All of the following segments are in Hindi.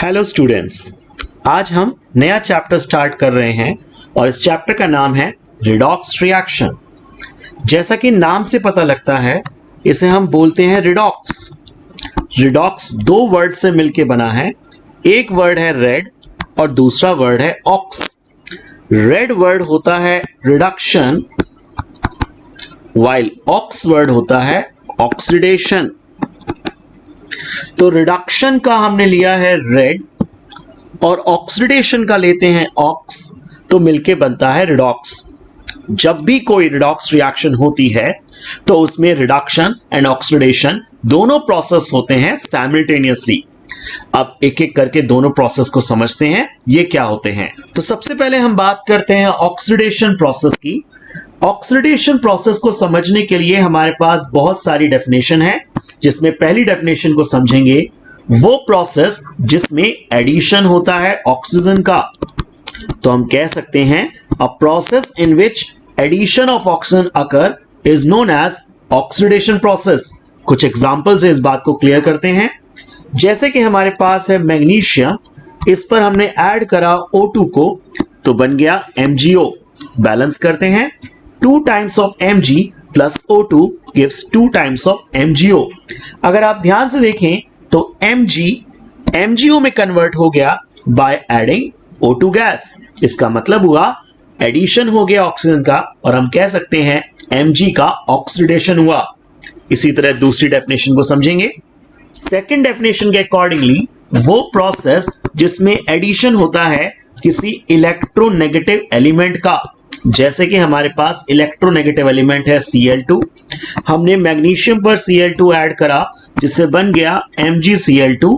हेलो स्टूडेंट्स, आज हम नया चैप्टर स्टार्ट कर रहे हैं और इस चैप्टर का नाम है रिडॉक्स रिएक्शन। जैसा कि नाम से पता लगता है, इसे हम बोलते हैं रिडॉक्स। रिडॉक्स दो वर्ड से मिलकर बना है। एक वर्ड है रेड और दूसरा वर्ड है ऑक्स। रेड वर्ड होता है रिडक्शन, वाइल ऑक्स वर्ड होता है ऑक्सीडेशन। तो रिडक्शन का हमने लिया है रेड और ऑक्सीडेशन का लेते हैं ऑक्स, तो मिलके बनता है रिडॉक्स। जब भी कोई रिडॉक्स रिएक्शन होती है तो उसमें रिडक्शन एंड ऑक्सीडेशन दोनों प्रोसेस होते हैं साइमल्टेनियसली। अब एक एक करके दोनों प्रोसेस को समझते हैं ये क्या होते हैं। तो सबसे पहले हम बात करते हैं ऑक्सीडेशन प्रोसेस की। ऑक्सीडेशन प्रोसेस को समझने के लिए हमारे पास बहुत सारी डेफिनेशन है, जिसमें पहली डेफिनेशन को समझेंगे वो प्रोसेस जिसमें एडिशन होता है ऑक्सीजन का। तो हम कह सकते हैं a process in which addition of oxygen occur is known as oxidation process. कुछ एग्जांपल से इस बात को क्लियर करते हैं। जैसे कि हमारे पास है मैग्नीशियम, इस पर हमने ऐड करा O2 को तो बन गया MgO। बैलेंस करते हैं, 2 times of Mg plus O2 gives 2 times of MgO। अगर आप ध्यान से देखें तो Mg MgO में कन्वर्ट हो गया बाय एडिंग O2 गैस। इसका मतलब हुआ एडिशन हो गया ऑक्सीजन का और हम कह सकते हैं Mg का ऑक्सीडेशन हुआ। इसी तरह दूसरी डेफिनेशन को समझेंगे। सेकेंड डेफिनेशन के अकॉर्डिंगली वो प्रोसेस जिसमें एडिशन होता है किसी इलेक्ट्रोनेगेटिव एलिमेंट का। जैसे कि हमारे पास इलेक्ट्रोनेगेटिव एलिमेंट है Cl2, हमने मैग्नीशियम पर Cl2 ऐड करा जिससे बन गया MgCl2।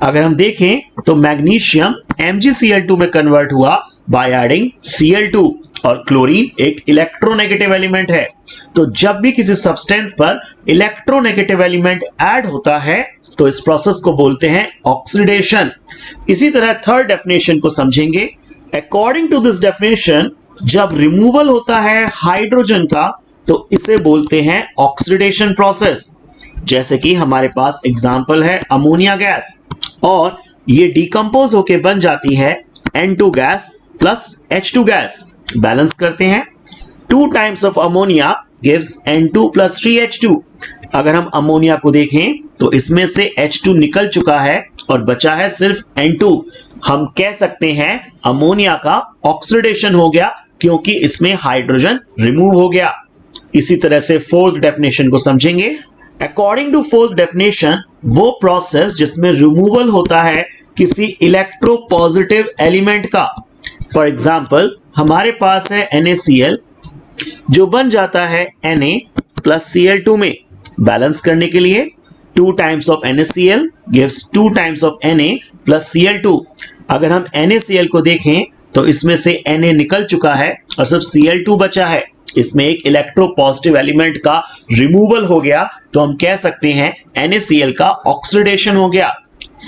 अगर हम देखें तो मैग्नीशियम MgCl2 में कन्वर्ट हुआ बाय एडिंग Cl2 और क्लोरीन एक इलेक्ट्रोनेगेटिव एलिमेंट है। तो जब भी किसी सब्सटेंस पर इलेक्ट्रोनेगेटिव एलिमेंट ऐड होता है तो इस प्रोसेस को बोलते हैं ऑक्सीडेशन। इसी तरह थर्ड डेफिनेशन को समझेंगे। अकॉर्डिंग टू दिस डेफिनेशन, जब रिमूवल होता है हाइड्रोजन का तो इसे बोलते हैं ऑक्सीडेशन प्रोसेस। जैसे कि हमारे पास एग्जांपल है अमोनिया गैस, और ये डिकम्पोज होके बन जाती है N2 gas plus H2 gas. Balance करते हैं, 2 times of ammonia gives N2 plus 3H2। अगर हम अमोनिया को देखें तो इसमें से H2 निकल चुका है और बचा है सिर्फ N2। हम कह सकते हैं अमोनिया का ऑक्सीडेशन हो गया क्योंकि इसमें हाइड्रोजन रिमूव हो गया। इसी तरह से फोर्थ डेफिनेशन को समझेंगे। अकॉर्डिंग टू फोर्थ डेफिनेशन, वो प्रोसेस जिसमें रिमूवल होता है किसी इलेक्ट्रोपॉजिटिव एलिमेंट का। फॉर एग्जाम्पल हमारे पास है NaCl जो बन जाता है Na प्लस Cl2 में। बैलेंस करने के लिए 2 times of NaCl gives 2 times of Na plus Cl2। अगर हम NaCl को देखें तो इसमें से Na निकल चुका है और सिर्फ Cl2 बचा है। इसमें एक इलेक्ट्रोपॉजिटिव एलिमेंट का रिमूवल हो गया तो हम कह सकते हैं NaCl का ऑक्सीडेशन हो गया।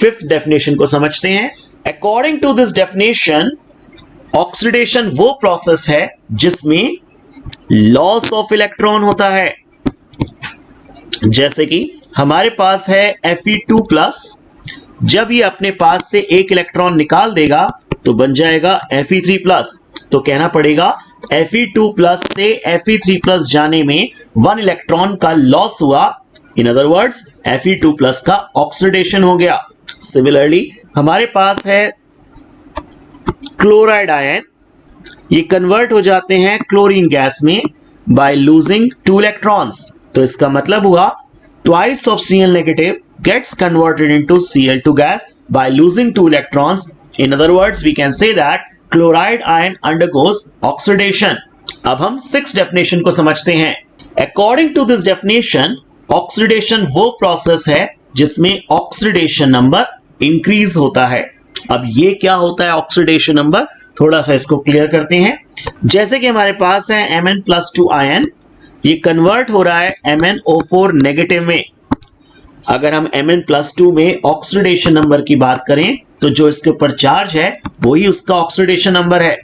फिफ्थ डेफिनेशन को समझते हैं। According to this definition, oxidation वो प्रोसेस है जिसमें लॉस ऑफ इलेक्ट्रॉन होता है। जैसे कि हमारे पास है Fe2+, जब ये अपने पास से एक इलेक्ट्रॉन निकाल देगा तो बन जाएगा Fe3+। तो कहना पड़ेगा Fe2+ से Fe3+ जाने में 1 इलेक्ट्रॉन का लॉस हुआ। इन अदर वर्ड्स Fe2+ का ऑक्सीडेशन हो गया। सिमिलरली हमारे पास है क्लोराइड आयन, ये कन्वर्ट हो जाते हैं क्लोरीन गैस में बाय लूजिंग 2 इलेक्ट्रॉन्स। तो इसका मतलब हुआ twice of Cl negative gets converted into Cl2 gas by losing 2 electrons. In other words, we can say that chloride ion undergoes oxidation. अब हम 6th definition को समझते हैं। According to this definition, oxidation वो process है जिसमें oxidation number increase होता है। अब ये क्या होता है oxidation number, थोड़ा सा इसको क्लियर करते हैं। जैसे कि हमारे पास है Mn+2 आयन, ये कन्वर्ट हो रहा है MnO4 नेगेटिव में। अगर हम Mn+2 में ऑक्सीडेशन नंबर की बात करें तो जो इसके ऊपर चार्ज है वही उसका ऑक्सीडेशन नंबर है।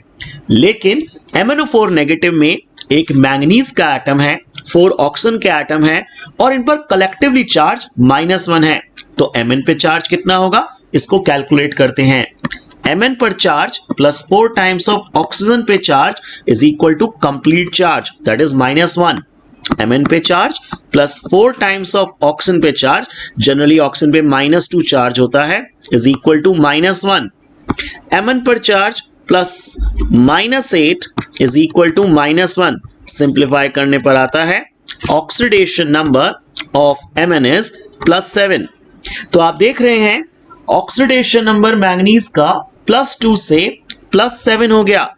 लेकिन MnO4 नेगेटिव में एक मैंगनीज का एटम है, 4 ऑक्सीजन के एटम है और इन पर कलेक्टिवली चार्ज -1 है। तो Mn पे चार्ज कितना होगा? इसको कैलकुलेट करते हैं। Mn पर charge plus 4 times of oxygen पे charge is equal to complete charge, that is -1। Mn पे charge plus 4 times of oxygen पे चार्ज, जनरली ऑक्सीजन पे -2 चार्ज होता है, इज इक्वल टू -1। Mn पर charge plus -8 is equal to -1। Simplify करने पर आता है oxidation number of Mn is +7। तो आप देख रहे हैं ऑक्सीडेशन नंबर मैंगनीज का +2 से +7 हो गया।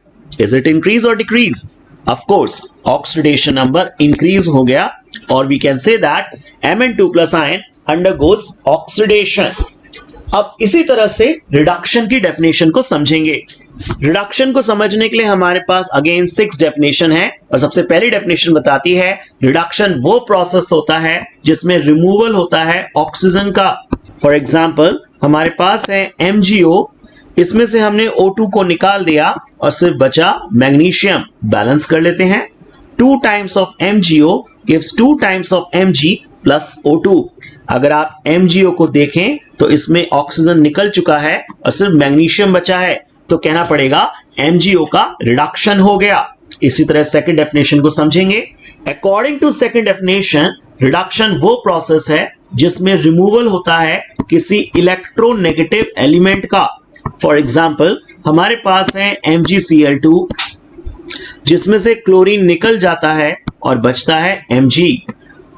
इज इट इंक्रीज और decrease? Of course oxidation number increase हो गया और we can say that Mn2+ ion undergoes oxidation. अब इसी तरह से रिडक्शन की डेफिनेशन को समझेंगे। रिडक्शन को समझने के लिए हमारे पास अगेन 6 डेफिनेशन है और सबसे पहली डेफिनेशन बताती है रिडक्शन वो प्रोसेस होता है जिसमें रिमूवल होता है ऑक्सीजन का। फॉर एग्जांपल हमारे पास है MgO, इसमें से हमने O2 को निकाल दिया और सिर्फ बचा मैग्नीशियम। बैलेंस कर लेते हैं। 2 times of MgO gives 2 times of Mg plus O2। अगर आप MgO को देखें तो इसमें ऑक्सीजन निकल चुका है और सिर्फ मैग्नीशियम बचा है, तो कहना पड़ेगा MgO का रिडक्शन हो गया। इसी तरह सेकंड डेफिनेशन को समझेंगे। According to second definition, reduction वो प्रोसेस है जिसमें रिमूवल होता है किसी इलेक्ट्रोनेगेटिव एलिमेंट का। फॉर एग्जाम्पल हमारे पास है MgCl2, जिसमें से क्लोरीन निकल जाता है और बचता है Mg।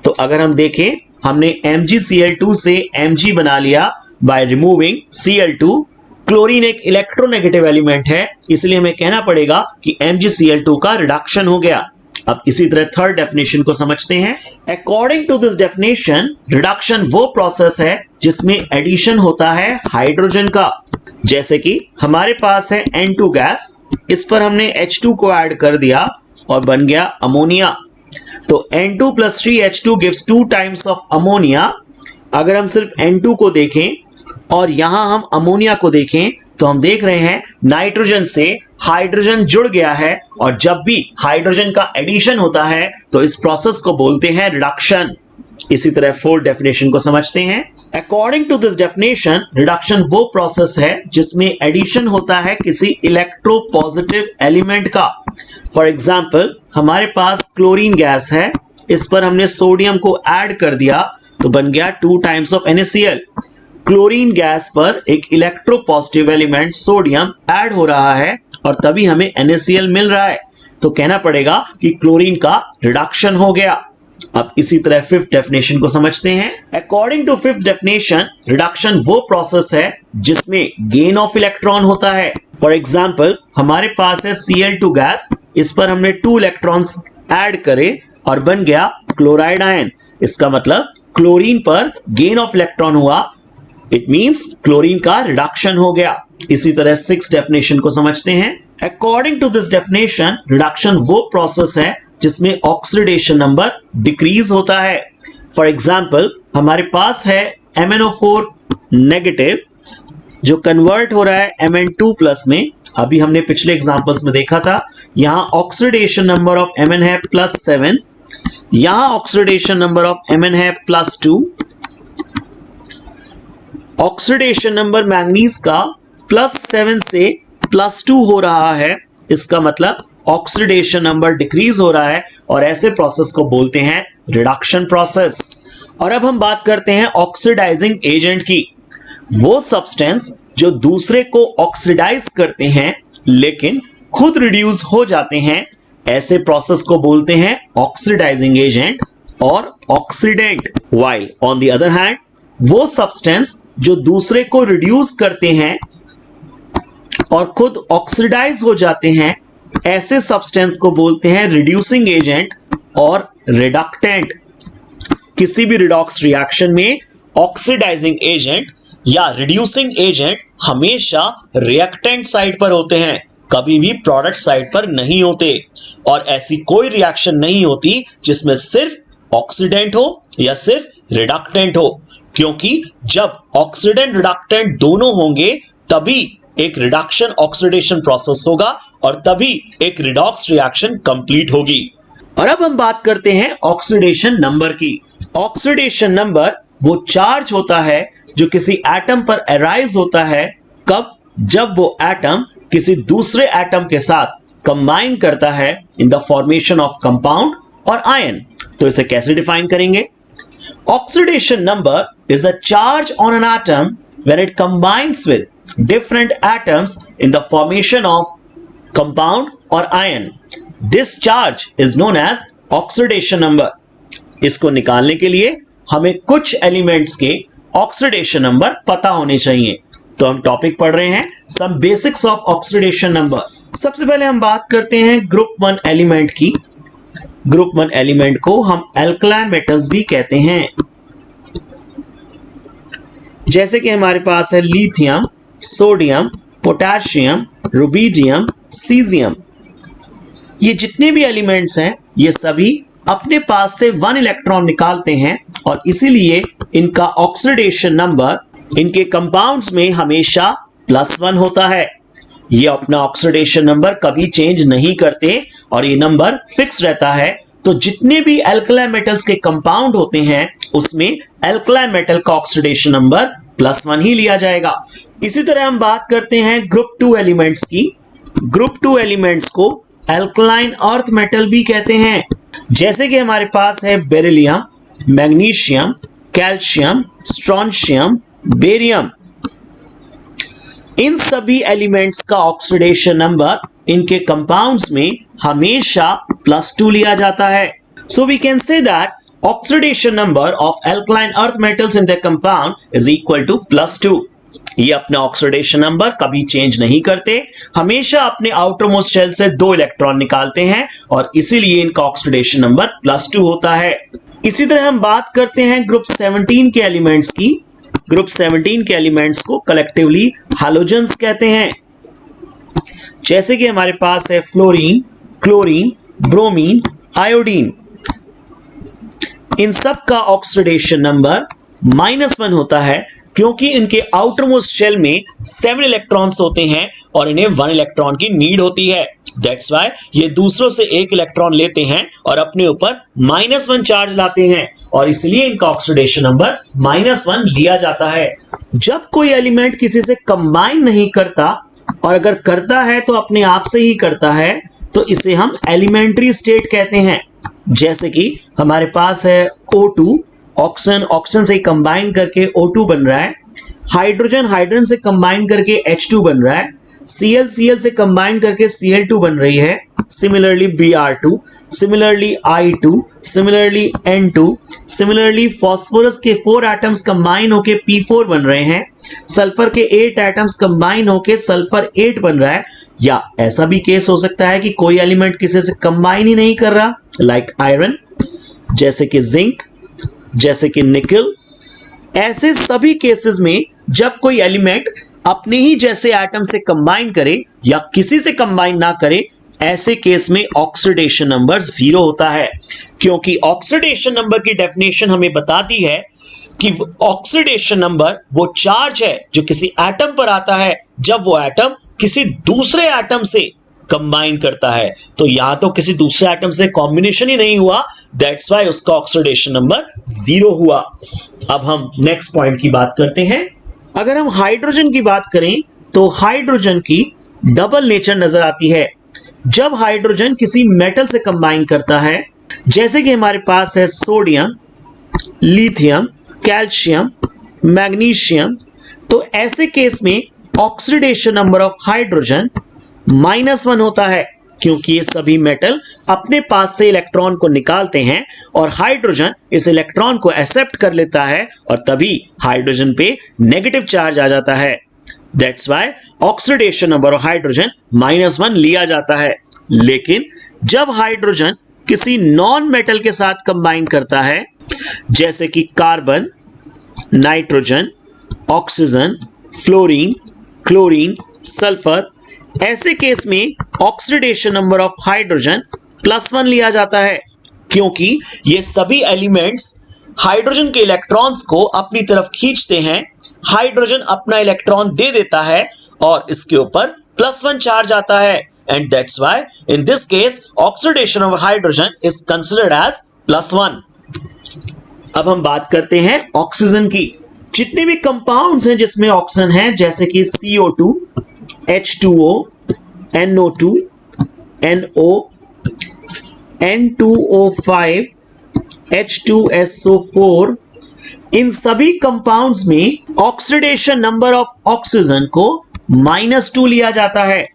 तो अगर हम देखें, हमने MgCl2 से Mg बना लिया बाय रिमूविंग Cl2। क्लोरीन एक इलेक्ट्रोनेगेटिव एलिमेंट है, इसलिए हमें कहना पड़ेगा कि MgCl2 का रिडक्शन हो गया। अब इसी तरह थर्ड डेफिनेशन को समझते हैं। According to this definition, reduction वो प्रोसेस है जिसमें एडिशन होता है हाइड्रोजन का। जैसे कि हमारे पास है N2 गैस, इस पर हमने H2 को ऐड कर दिया और बन गया अमोनिया। तो N2 + 3H2 gives 2 times of ammonia. अगर हम सिर्फ N2 को देखें और यहां हम अमोनिया को देखें तो हम देख रहे हैं नाइट्रोजन से हाइड्रोजन जुड़ गया है, और जब भी हाइड्रोजन का एडिशन होता है तो इस प्रोसेस को बोलते हैं रिडक्शन। इसी तरह फोर्थ डेफिनेशन को समझते हैं। According to this definition, reduction वो प्रोसेस है जिसमें एडिशन होता है किसी इलेक्ट्रोपॉजिटिव एलिमेंट का। फॉर एग्जाम्पल हमारे पास क्लोरीन गैस है, इस पर हमने सोडियम को ऐड कर दिया तो बन गया 2 times of NaCl। Chlorine gas पर एक इलेक्ट्रोपॉजिटिव एलिमेंट सोडियम ऐड हो रहा है और तभी हमें NaCl मिल रहा है, तो कहना पड़ेगा कि क्लोरीन का रिडक्शन हो गया। अब इसी तरह फिफ्थ डेफिनेशन को समझते हैं। According to fifth definition, reduction वो प्रोसेस है जिसमें गेन ऑफ इलेक्ट्रॉन होता है। फॉर एग्जाम्पल हमारे पास है Cl2 गैस, इस पर हमने 2 इलेक्ट्रॉन्स ऐड करे और बन गया क्लोराइड आयन। इसका मतलब क्लोरीन पर गेन ऑफ इलेक्ट्रॉन हुआ, इट मींस क्लोरीन का रिडक्शन हो गया। इसी तरह सिक्स्थ डेफिनेशन को समझते हैं। According to this definition, reduction वो प्रोसेस है जिसमें ऑक्सीडेशन नंबर डिक्रीज होता है। फॉर एग्जाम्पल हमारे पास है MnO4 नेगेटिव जो कन्वर्ट हो रहा है Mn2+ में। अभी हमने पिछले एग्जांपल्स में देखा था, यहां ऑक्सीडेशन नंबर ऑफ Mn है +7, यहां ऑक्सीडेशन नंबर ऑफ Mn है +2। ऑक्सीडेशन नंबर मैंगनीज का +7 से +2 हो रहा है, इसका मतलब ऑक्सीडेशन नंबर डिक्रीज हो रहा है और ऐसे प्रोसेस को बोलते हैं रिडक्शन प्रोसेस। और अब हम बात करते हैं ऑक्सीडाइजिंग एजेंट की। वो सब्सटेंस जो दूसरे को ऑक्सीडाइज करते हैं लेकिन खुद रिड्यूस हो जाते हैं, ऐसे प्रोसेस को बोलते हैं ऑक्सीडाइजिंग एजेंट और oxidant. While on the other hand, वो सब्सटेंस जो दूसरे को रिड्यूस करते हैं और खुद ऑक्सीडाइज हो जाते हैं, ऐसे सब्सटेंस को बोलते हैं रिड्यूसिंग एजेंट और रिडक्टेंट। किसी भी रिडॉक्स रिएक्शन में ऑक्सीडाइजिंग एजेंट या रिड्यूसिंग एजेंट हमेशा रिएक्टेंट साइड पर होते हैं, कभी भी प्रोडक्ट साइड पर नहीं होते। और ऐसी कोई रिएक्शन नहीं होती जिसमें सिर्फ ऑक्सीडेंट हो या सिर्फ रिडक्टेंट हो, क्योंकि जब ऑक्सीडेंट रिडक्टेंट दोनों होंगे तभी एक रिडक्शन ऑक्सीडेशन प्रोसेस होगा और तभी एक रिडॉक्स रिएक्शन कंप्लीट होगी। और अब हम बात करते हैं ऑक्सीडेशन नंबर की। ऑक्सीडेशन नंबर वो चार्ज होता है जो किसी एटम पर अराइज होता है, कब? जब वो एटम किसी दूसरे एटम के साथ कंबाइन करता है in the formation of compound और आयन। तो इसे कैसे डिफाइन करेंगे? Oxidation number is the charge on an atom when it combines with different atoms in the formation of compound और ion. This charge is known as oxidation number. इसको निकालने के लिए हमें कुछ एलिमेंट्स के ऑक्सीडेशन नंबर पता होने चाहिए। तो हम टॉपिक पढ़ रहे हैं some basics of oxidation number. सबसे पहले हम बात करते हैं ग्रुप 1 एलिमेंट की। ग्रुप 1 एलिमेंट को हम एल्कलाइन मेटल्स भी कहते हैं, जैसे कि हमारे पास है lithium, sodium, potassium, rubidium, caesium. ये जितने भी एलिमेंट्स हैं ये सभी अपने पास से 1 इलेक्ट्रॉन निकालते हैं और इसीलिए इनका ऑक्सीडेशन नंबर इनके कंपाउंड्स में हमेशा +1 होता है। ये अपना ऑक्सीडेशन नंबर कभी चेंज नहीं करते और ये नंबर फिक्स रहता है। तो जितने भी एल्कलाइन मेटल्स के कंपाउंड होते हैं उसमें एल्कलाइन मेटल का ऑक्सीडेशन नंबर +1 ही लिया जाएगा। इसी तरह हम बात करते हैं ग्रुप 2 एलिमेंट्स की। ग्रुप 2 एलिमेंट्स को एल्कलाइन अर्थ मेटल भी कहते हैं, जैसे कि हमारे पास है beryllium, magnesium, calcium, strontium, barium. इन सभी एलिमेंट्स का ऑक्सीडेशन नंबर इनके कंपाउंड्स में हमेशा +2 लिया जाता है। So we can say that oxidation number of alkaline earth metals in the compound is equal to +2। ये अपना ऑक्सीडेशन नंबर कभी चेंज नहीं करते, हमेशा अपने आउटर मोस्ट शेल से 2 इलेक्ट्रॉन निकालते हैं और इसीलिए इनका ऑक्सीडेशन नंबर +2 होता है। इसी तरह हम बात करते हैं ग्रुप 17 के एलिमेंट्स की। ग्रुप 17 के एलिमेंट्स को कलेक्टिवली हैलोजेंस कहते हैं, जैसे कि हमारे पास है फ्लोरीन, क्लोरीन, ब्रोमीन, आयोडीन। इन सब का ऑक्सीडेशन नंबर -1 होता है क्योंकि इनके आउटर मोस्ट शेल में 7 इलेक्ट्रॉन्स होते हैं और इन्हें 1 इलेक्ट्रॉन की नीड होती है। दैट्स वाई ये दूसरों से 1 इलेक्ट्रॉन लेते हैं और अपने ऊपर -1 चार्ज लाते हैं और इसलिए इनका ऑक्सीडेशन नंबर -1 लिया जाता है। जब कोई एलिमेंट किसी से कंबाइन नहीं करता और अगर करता है तो अपने आप से ही करता है, तो इसे हम एलिमेंट्री स्टेट कहते हैं। जैसे कि हमारे पास है O2, ऑक्सीजन से कंबाइन करके O2 बन रहा है, हाइड्रोजन से कंबाइन करके H2 बन रहा है, Cl से कंबाइन करके Cl2 बन रही है, similarly Br2, similarly I2, similarly N2, similarly phosphorus के 4 एटम्स कंबाइन होके P4 बन रहे हैं, सल्फर के 8 एटम्स कंबाइन होके सल्फर 8 बन रहा है। या ऐसा भी केस हो सकता है कि कोई एलिमेंट किसी से कंबाइन ही नहीं कर रहा, लाइक आयरन, जैसे कि जिंक, जैसे कि निकल। ऐसे सभी केसेस में जब कोई एलिमेंट अपने ही जैसे एटम से कंबाइन करे या किसी से कंबाइन ना करे, ऐसे केस में ऑक्सीडेशन नंबर 0 होता है, क्योंकि ऑक्सीडेशन नंबर की डेफिनेशन हमें बताती है कि ऑक्सीडेशन नंबर वो चार्ज है जो किसी एटम पर आता है जब वो एटम किसी दूसरे एटम से कंबाइन करता है। तो यहां तो किसी दूसरे एटम से कॉम्बिनेशन ही नहीं हुआ, दैट्स वाई उसका ऑक्सीडेशन नंबर 0 हुआ। अब हम नेक्स्ट पॉइंट की बात करते हैं। अगर हम हाइड्रोजन की बात करें तो हाइड्रोजन की डबल नेचर नजर आती है। जब हाइड्रोजन किसी मेटल से कंबाइन करता है, जैसे कि हमारे पास है सोडियम, लिथियम, कैल्शियम, मैग्नीशियम, तो ऐसे केस में ऑक्सीडेशन नंबर ऑफ हाइड्रोजन -1 होता है, क्योंकि ये सभी मेटल अपने पास से इलेक्ट्रॉन को निकालते हैं और हाइड्रोजन इस इलेक्ट्रॉन को एक्सेप्ट कर लेता है और तभी हाइड्रोजन पे नेगेटिव चार्ज आ जाता है। That's why oxidation number of hydrogen -1 लिया जाता है। लेकिन जब हाइड्रोजन किसी नॉन मेटल के साथ कंबाइन करता है, जैसे कि carbon, nitrogen, oxygen, fluorine, chlorine, sulphur, ऐसे केस में ऑक्सीडेशन नंबर ऑफ हाइड्रोजन +1 लिया जाता है, क्योंकि ये सभी एलिमेंट्स हाइड्रोजन के इलेक्ट्रॉन्स को अपनी तरफ खींचते हैं, हाइड्रोजन अपना इलेक्ट्रॉन दे देता है और इसके ऊपर +1 चार्ज आता है, and that's why in this case oxidation of hydrogen is considered as +1। अब हम बात करते हैं ऑक्सीजन की, जितने भी कंपाउंड्स हैं जिसमें ऑक्सीजन है, जैसे कि CO2, H2O, NO2, NO, N2O5, H2SO4, इन सभी कंपाउंड्स में ऑक्सीडेशन नंबर ऑफ ऑक्सीजन को -2 लिया जाता है।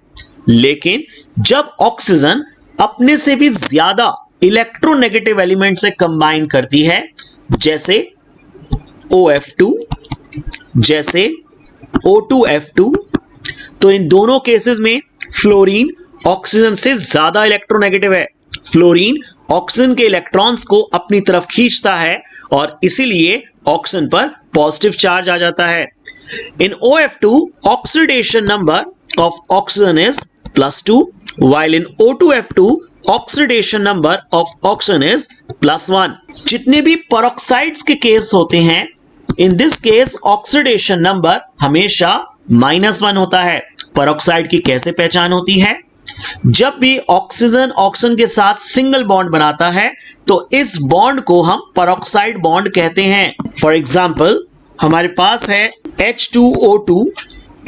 लेकिन जब ऑक्सीजन अपने से भी ज्यादा इलेक्ट्रोनेगेटिव एलिमेंट से कंबाइन करती है, जैसे OF2, जैसे O2F2, तो इन दोनों केसेस में फ्लोरीन ऑक्सीजन से ज्यादा इलेक्ट्रोनेगेटिव है। फ्लोरीन ऑक्सीजन के इलेक्ट्रॉन्स को अपनी तरफ खींचता है और इसीलिए ऑक्सीजन पर पॉजिटिव चार्ज आ जाता है। इन OF2 oxidation number of oxygen is +2, while in O2F2 oxidation number of oxygen is +1। जितने भी पेरोक्साइड्स के केस होते हैं, in this case oxidation number हमेशा -1 होता है। पेरोक्साइड की कैसे पहचान होती है? जब भी ऑक्सीजन ऑक्सीजन के साथ सिंगल बॉन्ड बनाता है तो इस बॉन्ड को हम पेरोक्साइड बॉन्ड कहते हैं। फॉर एग्जाम्पल हमारे पास है H2O2।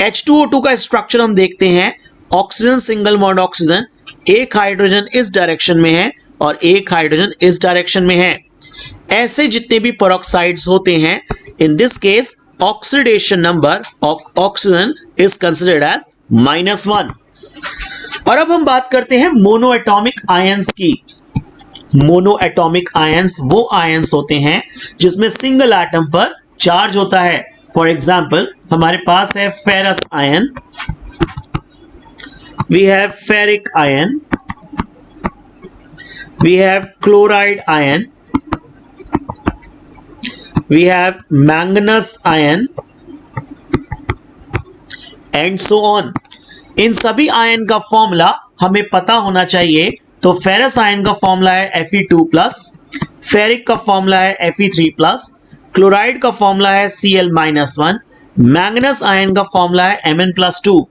H2O2 का स्ट्रक्चर हम देखते हैं, ऑक्सीजन सिंगल बॉन्ड ऑक्सीजन, एक हाइड्रोजन इस डायरेक्शन में है और एक हाइड्रोजन इस डायरेक्शन में है। ऐसे जितने भी पेरोक्साइड्स होते हैं, in this case oxidation number of oxygen is considered as -1। और अब हम बात करते हैं मोनो एटॉमिक आयंस की। मोनो एटॉमिक आयंस वो आयंस होते हैं जिसमें सिंगल एटम पर चार्ज होता है। फॉर एग्जाम्पल हमारे पास है ferrous ion, we have ferric ion, we have chloride ion, we have manganous ion and so on. इन सभी आयन का फॉर्मूला हमें पता होना चाहिए। तो फेरस आयन का फॉर्मूला है Fe2+, फेरिक का फॉर्मूला है Fe3+, क्लोराइड का फॉर्मूला है Cl-1, मैंगनस आयन का फॉर्मूला है Mn+2।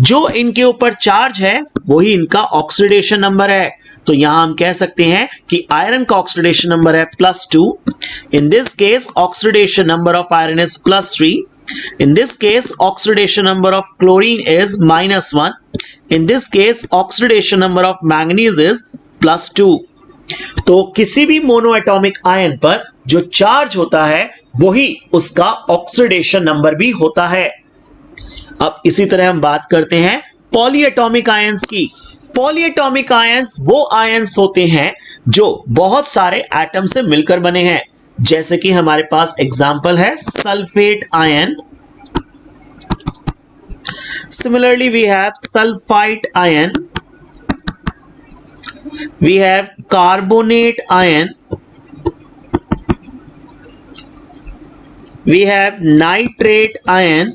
जो इनके ऊपर चार्ज है वही इनका ऑक्सीडेशन नंबर है। तो यहां हम कह सकते हैं कि आयरन का ऑक्सीडेशन नंबर है +2। इन this case oxidation number of iron is +3। In this case, oxidation number of chlorine is -1. In this case, oxidation number of manganese is +2. तो किसी भी मोनोएटॉमिक आयन पर जो चार्ज होता है वही उसका ऑक्सीडेशन नंबर भी होता है। अब इसी तरह हम बात करते हैं पॉलीएटॉमिक आयंस की। पॉलीएटॉमिक आयंस वो आयंस होते हैं जो बहुत सारे एटम से मिलकर बने हैं। जैसे कि हमारे पास एग्जाम्पल है sulphate ion, similarly we have sulphite ion, we have carbonate ion, we have nitrate ion,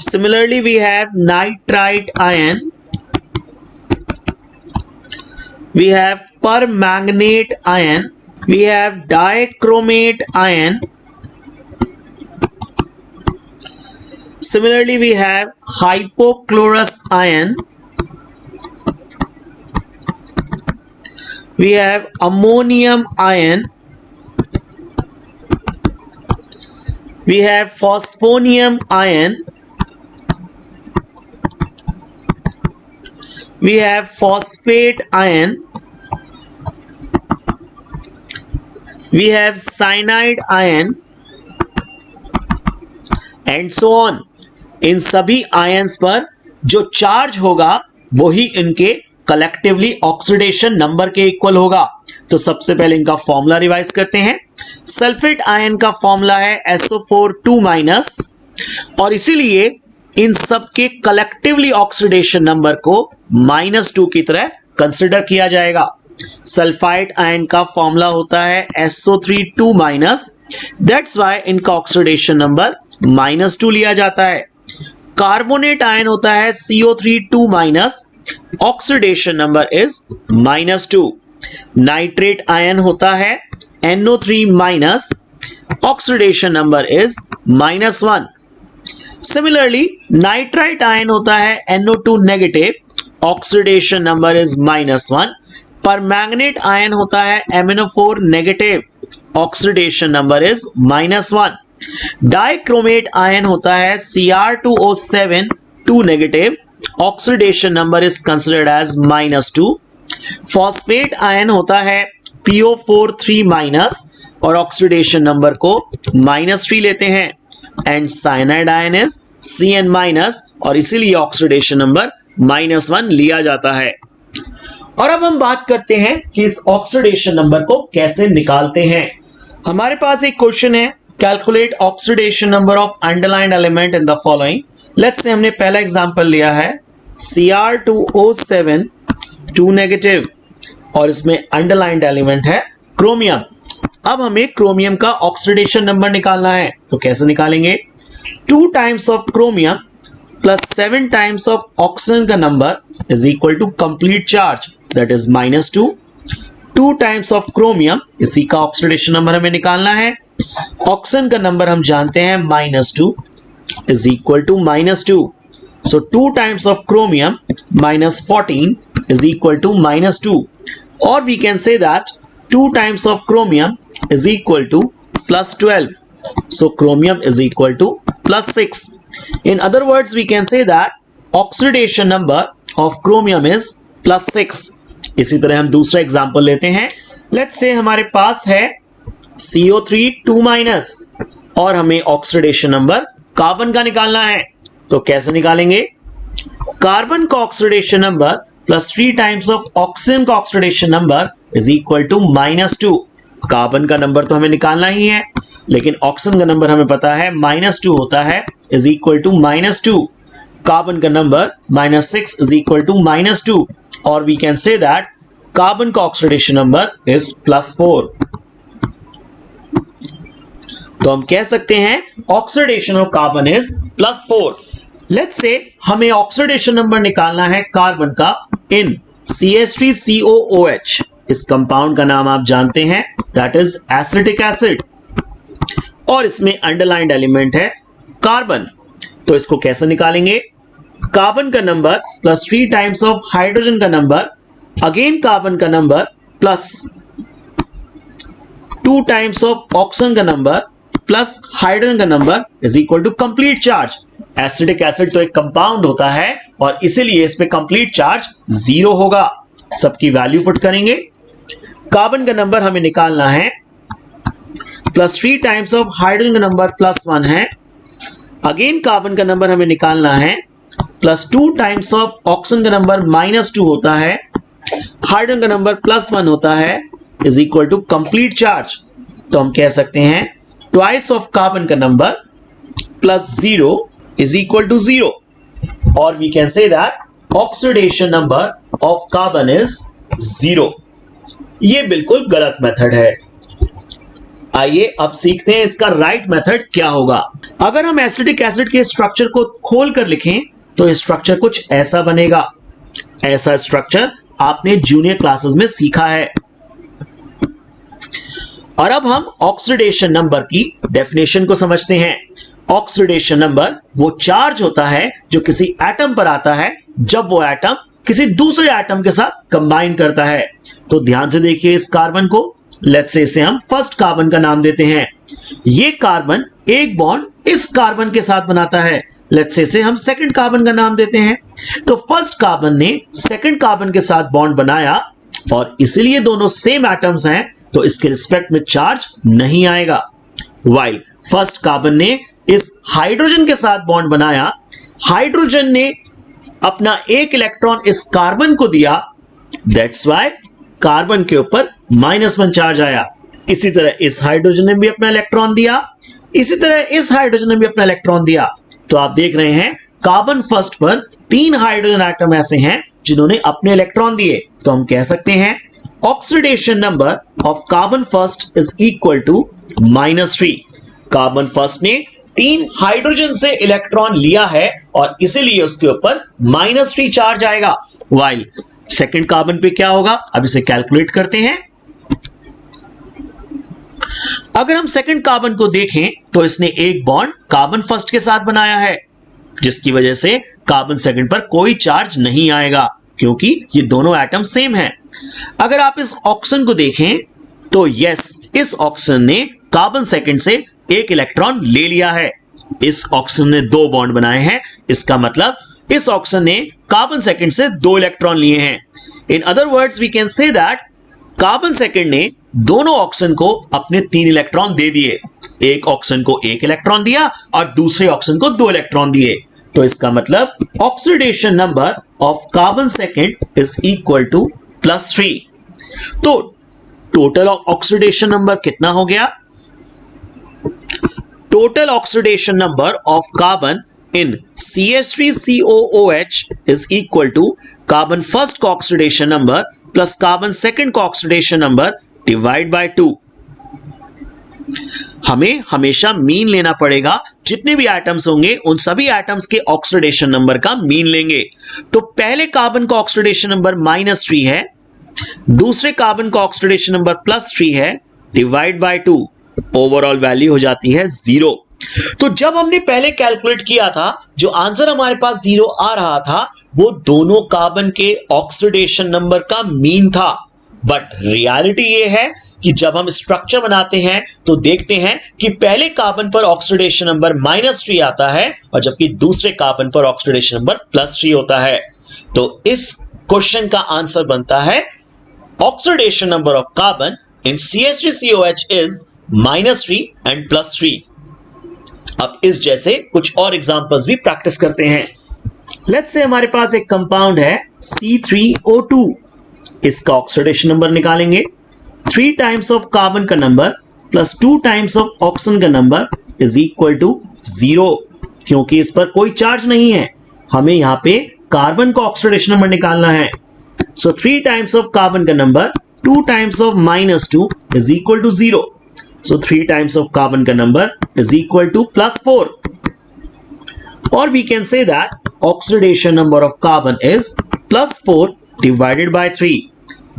similarly we have nitrite ion, we have permanganate ion, we have dichromate ion, similarly we have hypochlorous ion, we have ammonium ion, we have phosphonium ion, we have phosphate ion, we have cyanide ion and so on। इन सभी आयंस पर जो चार्ज होगा वही इनके कलेक्टिवली ऑक्सीडेशन नंबर के इक्वल होगा। तो सबसे पहले इनका फॉर्मूला रिवाइज करते हैं। सल्फेट आयन का फॉर्मूला है SO4 और इसीलिए इन सब के कलेक्टिवली ऑक्सीडेशन नंबर को -2 की तरह कंसिडर किया जाएगा। सल्फाइड आयन का फॉर्मूला होता है SO3 दैट्स व्हाई इनका ऑक्सीडेशन नंबर -2 लिया जाता है। कार्बोनेट आयन होता है CO3 oxidation number is -2। Nitrate ion होता है NO3 oxidation number is -1। Similarly nitrite ion होता है NO2 oxidation number is -1। Permanganate ion होता है MnO4 oxidation number is -1। Dichromate ion होता है Cr2O7 2 negative, oxidation number is considered as -2। Phosphate ion होता है PO4 3- और ऑक्सीडेशन नंबर को -3 लेते हैं। And cyanide ion is Cn- और इसीलिए ऑक्सीडेशन नंबर -1 लिया जाता है। और अब हम बात करते हैं कि इस ऑक्सीडेशन नंबर को कैसे निकालते हैं। हमारे पास एक क्वेश्चन है, calculate oxidation number of underlined element in the following. Let's say हमने पहला एग्जांपल लिया है Cr2O7 2 नेगेटिव और इसमें अंडरलाइंड एलिमेंट है क्रोमियम। अब हमें क्रोमियम का ऑक्सीडेशन नंबर निकालना है, तो कैसे निकालेंगे? 2 times of chromium plus 7 times of oxygen का number is equal to complete charge, that is -2। 2 times of chromium, इसी का ऑक्सीडेशन नंबर हमें निकालना है। ऑक्सीजन का नंबर हम जानते हैं -2 is equal to -2। So 2 times of chromium -14 is equal to -2, or we can say that 2 times of chromium is equal to +12. So chromium is equal to +6. In other words, we can say that oxidation number of chromium is +6. इसी तरह हम दूसरा एग्जांपल लेते हैं। लेट्स से हमारे पास है CO3 2- और हमें ऑक्सीडेशन नंबर कार्बन का निकालना है, तो कैसे निकालेंगे? कार्बन का oxidation number +3 times of oxygen का oxidation number is equal to -2। Carbon का नंबर तो हमें निकालना ही है, लेकिन ऑक्सीजन का नंबर हमें पता है -2 होता है, इज इक्वल टू -2। कार्बन का नंबर -6 इज इक्वल टू -2, और we can say that carbon का ऑक्सीडेशन नंबर इज +4। तो हम कह सकते हैं oxidation of carbon is +4। Let's say हमें ऑक्सीडेशन नंबर निकालना है कार्बन का इन CH3COOH। इस कंपाउंड का नाम आप जानते हैं, दैट इज एसिटिक एसिड, और इसमें अंडरलाइंड एलिमेंट है कार्बन। तो इसको कैसे निकालेंगे? कार्बन का नंबर +3 टाइम्स ऑफ हाइड्रोजन का नंबर, अगेन कार्बन का number plus 2 times of oxygen का नंबर प्लस हाइड्रोजन का number is equal to complete charge. Acidic acid तो एक कंपाउंड होता है और इसीलिए इसमें कंप्लीट चार्ज 0 होगा। सबकी वैल्यू पुट करेंगे। कार्बन का नंबर हमें निकालना है, +3 टाइम्स ऑफ हाइड्रोजन का नंबर +1 है, अगेन कार्बन का नंबर हमें निकालना है, +2 टाइम्स ऑफ ऑक्सीजन का नंबर -2 होता है, हाइड्रोजन का नंबर +1 होता है, is equal to complete charge. तो हम कह सकते हैं ट्वाइस ऑफ कार्बन का number +0 is equal to 0, or we can say that oxidation number of carbon is 0। ये बिल्कुल गलत मेथड है। आइए अब सीखते हैं इसका राइट मेथड क्या होगा। अगर हम एसिटिक एसिड के स्ट्रक्चर को खोल कर लिखें तो स्ट्रक्चर कुछ ऐसा बनेगा। ऐसा स्ट्रक्चर आपने जूनियर क्लासेस में सीखा है। और अब हम ऑक्सीडेशन नंबर की डेफिनेशन को समझते हैं। ऑक्सीडेशन नंबर वो चार्ज होता है जो किसी एटम पर आता है जब वो एटम किसी दूसरे एटम के साथ कंबाइन करता है। तो ध्यान से देखिए इस कार्बन को। लेट्स से इसे हम फर्स्ट कार्बन का नाम देते हैं। ये कार्बन एक बॉन्ड इस कार्बन के साथ बनाता है। लेट्स से इसे हम सेकंड कार्बन का नाम देते हैं। तो फर्स्ट कार्बन ने सेकंड कार्बन के साथ बॉन्ड बनाया और इसीलिए दोनों सेम एटम्स हैं, तो इसके रिस्पेक्ट में चार्ज नहीं आएगा। वाइल फर्स्ट कार्बन ने इस हाइड्रोजन के साथ बॉन्ड बनाया, हाइड्रोजन ने अपना एक इलेक्ट्रॉन इस कार्बन को दिया, दैट्स व्हाई कार्बन के ऊपर -1 चार्ज आया। इसी तरह इस हाइड्रोजन ने भी अपना इलेक्ट्रॉन दिया, इसी तरह इस हाइड्रोजन ने भी अपना इलेक्ट्रॉन दिया। तो आप देख रहे हैं कार्बन फर्स्ट पर 3 हाइड्रोजन एटम ऐसे हैं जिन्होंने अपने इलेक्ट्रॉन दिए। तो हम कह सकते हैं oxidation number of carbon first is equal to -3। Carbon first ने 3 हाइड्रोजन से इलेक्ट्रॉन लिया है और इसीलिए उसके ऊपर -3 चार्ज आएगा। वाइल सेकंड कार्बन पे क्या होगा, अब इसे कैलकुलेट करते हैं। अगर हम सेकंड कार्बन को देखें तो इसने एक बॉन्ड कार्बन फर्स्ट के साथ बनाया है, जिसकी वजह से कार्बन सेकंड पर कोई चार्ज नहीं आएगा क्योंकि ये दोनों एटम सेम हैं। अगर आप इस ऑक्सीजन को देखें तो यस, इस ऑक्सीजन ने कार्बन सेकंड से एक इलेक्ट्रॉन ले लिया है। इस ऑक्सीजन ने 2 बॉन्ड बनाए हैं, इसका मतलब इस ऑक्सीजन ने कार्बन सेकंड से 2 इलेक्ट्रॉन लिए हैं। In other words we can say that carbon second ने दोनों ऑक्सीजन को अपने 3 इलेक्ट्रॉन दे दिए। एक ऑक्सीजन को 1 इलेक्ट्रॉन दिया और दूसरे ऑक्सीजन को 2 इलेक्ट्रॉन दिए। तो इसका मतलब oxidation number of carbon second is equal to +3। तो टोटल ऑक्सीडेशन नंबर कितना हो गया? Total oxidation number of carbon in CH3COOH is equal to carbon first का oxidation number plus carbon second का ऑक्सीडेशन नंबर डिवाइड बाय 2। हमें हमेशा मीन लेना पड़ेगा। जितने भी एटम्स होंगे उन सभी एटम्स के ऑक्सीडेशन नंबर का मीन लेंगे। तो पहले कार्बन का ऑक्सीडेशन नंबर -3 है, दूसरे कार्बन का ऑक्सीडेशन नंबर +3 है, डिवाइड बाय 2, ओवरऑल वैल्यू हो जाती है 0। तो जब हमने पहले कैलकुलेट किया था, जो आंसर हमारे पास 0 आ रहा था वो दोनों कार्बन के ऑक्सीडेशन नंबर का मीन था। बट रियलिटी ये है कि जब हम स्ट्रक्चर बनाते हैं तो देखते हैं कि पहले कार्बन पर ऑक्सीडेशन नंबर -3 आता है और जबकि दूसरे कार्बन पर ऑक्सीडेशन नंबर +3 होता है। तो इस क्वेश्चन का आंसर बनता है oxidation number of carbon in CH3COH is -3 and +3। अब इस जैसे कुछ और एग्जांपल्स भी प्रैक्टिस करते हैं। लेट्स से हमारे पास एक कंपाउंड है C3O2। इसका ऑक्सीडेशन नंबर निकालेंगे। 3 टाइम्स ऑफ कार्बन का number plus 2 times of oxygen का नंबर इज इक्वल टू 0, क्योंकि इस पर कोई चार्ज नहीं है। हमें यहां पे कार्बन का ऑक्सीडेशन नंबर निकालना है। सो 3 टाइम्स ऑफ कार्बन का number 2 times of -2 is equal to 0। So 3 times of carbon का number is equal to +4. Or we can say that oxidation number of carbon is +4 divided by 3,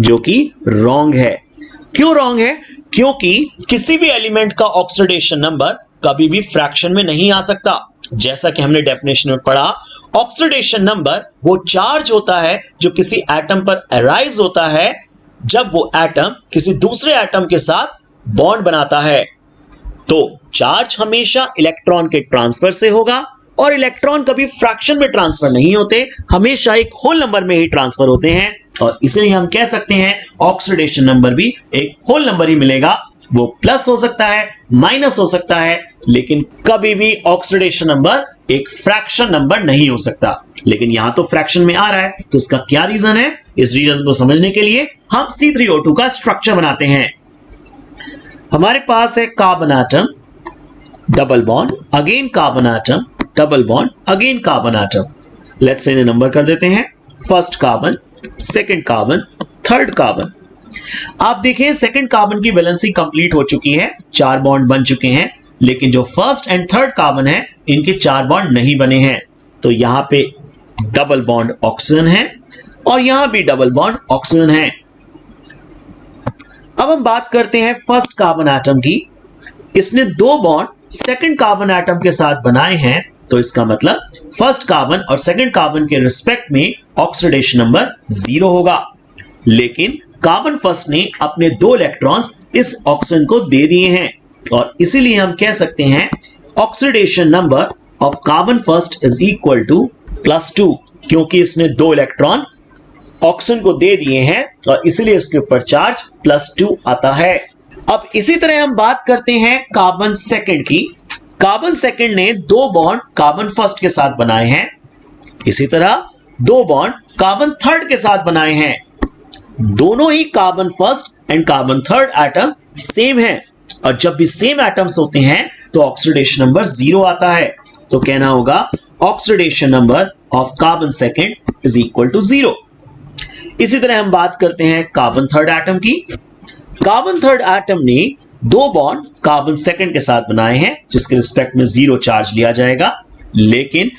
जो कि wrong है। क्यों wrong है? क्योंकि किसी भी एलिमेंट का ऑक्सीडेशन नंबर कभी भी फ्रैक्शन में नहीं आ सकता। जैसा कि हमने डेफिनेशन में पढ़ा, ऑक्सीडेशन नंबर वो चार्ज होता है जो किसी एटम पर अराइज होता है जब वो एटम किसी दूसरे एटम के साथ बॉन्ड बनाता है। तो चार्ज हमेशा इलेक्ट्रॉन के ट्रांसफर से होगा और इलेक्ट्रॉन कभी फ्रैक्शन में ट्रांसफर नहीं होते, हमेशा एक होल नंबर में ही ट्रांसफर होते हैं। और इसलिए हम कह सकते हैं ऑक्सीडेशन नंबर भी एक होल नंबर ही मिलेगा। वो प्लस हो सकता है, माइनस हो सकता है, लेकिन कभी भी ऑक्सीडेशन नंबर एक फ्रैक्शन नंबर नहीं हो सकता। लेकिन यहां तो फ्रैक्शन में आ रहा है, तो इसका क्या रीजन है? इस रीजन को समझने के लिए हम C3O2 का स्ट्रक्चर बनाते हैं। हमारे पास है carbon atom, double bond, again carbon atom, double bond, again carbon atom. Let's say इन्हें नंबर कर देते हैं। First carbon, second carbon, third carbon. आप देखें सेकंड कार्बन की वैलेंसी कंप्लीट हो चुकी है, 4 बॉन्ड बन चुके हैं, लेकिन जो फर्स्ट एंड थर्ड कार्बन है इनके 4 बॉन्ड नहीं बने हैं। तो यहां पे डबल बॉन्ड ऑक्सीजन है और यहां भी डबल बॉन्ड ऑक्सीजन है। अब हम बात करते हैं फर्स्ट कार्बन एटम की। इसने 2 बॉन्ड सेकंड कार्बन एटम के साथ बनाए हैं, तो इसका मतलब फर्स्ट कार्बन और सेकंड कार्बन के रिस्पेक्ट में ऑक्सीडेशन नंबर 0 होगा। लेकिन कार्बन फर्स्ट ने अपने 2 इलेक्ट्रॉन्स इस ऑक्सीजन को दे दिए हैं और इसीलिए हम कह सकते हैं oxidation number of carbon first is equal to +2, क्योंकि इसने 2 इलेक्ट्रॉन ऑक्सीजन को दे दिए हैं और इसीलिए इसके ऊपर चार्ज +2 आता है। अब इसी तरह हम बात करते हैं कार्बन सेकंड की। कार्बन सेकंड ने 2 बॉन्ड कार्बन फर्स्ट के साथ बनाए हैं, इसी तरह 2 बॉन्ड कार्बन थर्ड के साथ बनाए हैं। दोनों ही carbon first and carbon third atom same है और जब भी सेम एटम्स होते हैं तो ऑक्सीडेशन नंबर 0 आता है। तो कहना होगा oxidation number of carbon second is equal to 0। इसी तरह हम बात करते हैं कार्बन थर्ड एटम की। कार्बन थर्ड एटम ने 2 बॉन्ड कार्बन सेकंड के साथ बनाए हैं, जिसके रिस्पेक्ट में 0 चार्ज लिया जाएगा, लेकिन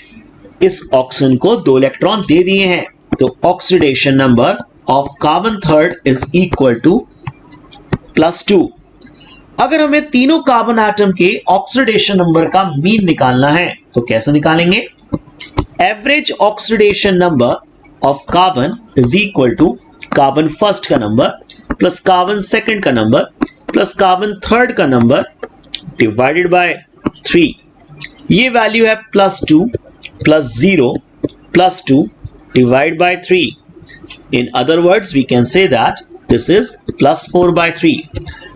इस ऑक्सीजन को 2 इलेक्ट्रॉन दे दिए हैं। तो oxidation number of carbon third is equal to +2। अगर हमें तीनों कार्बन एटम के ऑक्सीडेशन नंबर का मीन निकालना है तो कैसे निकालेंगे? Average oxidation number of carbon is equal to carbon first का नंबर प्लस कार्बन सेकंड का नंबर प्लस कार्बन थर्ड का नंबर डिवाइडेड बाय 3। ये वैल्यू है +2 plus 0 plus 2 divide by 3। In other words we can say that this is +4/3।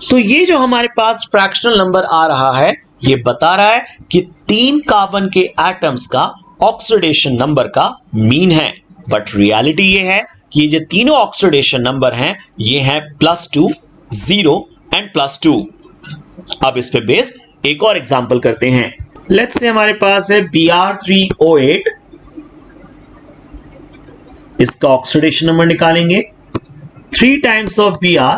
तो ये जो हमारे पास फ्रैक्शनल नंबर आ रहा है ये बता रहा है कि 3 कार्बन के एटम्स का ऑक्सीडेशन नंबर का मीन है। बट रियलिटी ये है कि ये जो तीनों ऑक्सीडेशन नंबर हैं ये हैं +2, 0 एंड +2। अब इस पे बेस्ड एक और एग्जांपल करते हैं। लेट्स से हमारे पास है Br3O8, इसका ऑक्सीडेशन नंबर निकालेंगे। 3 times of Br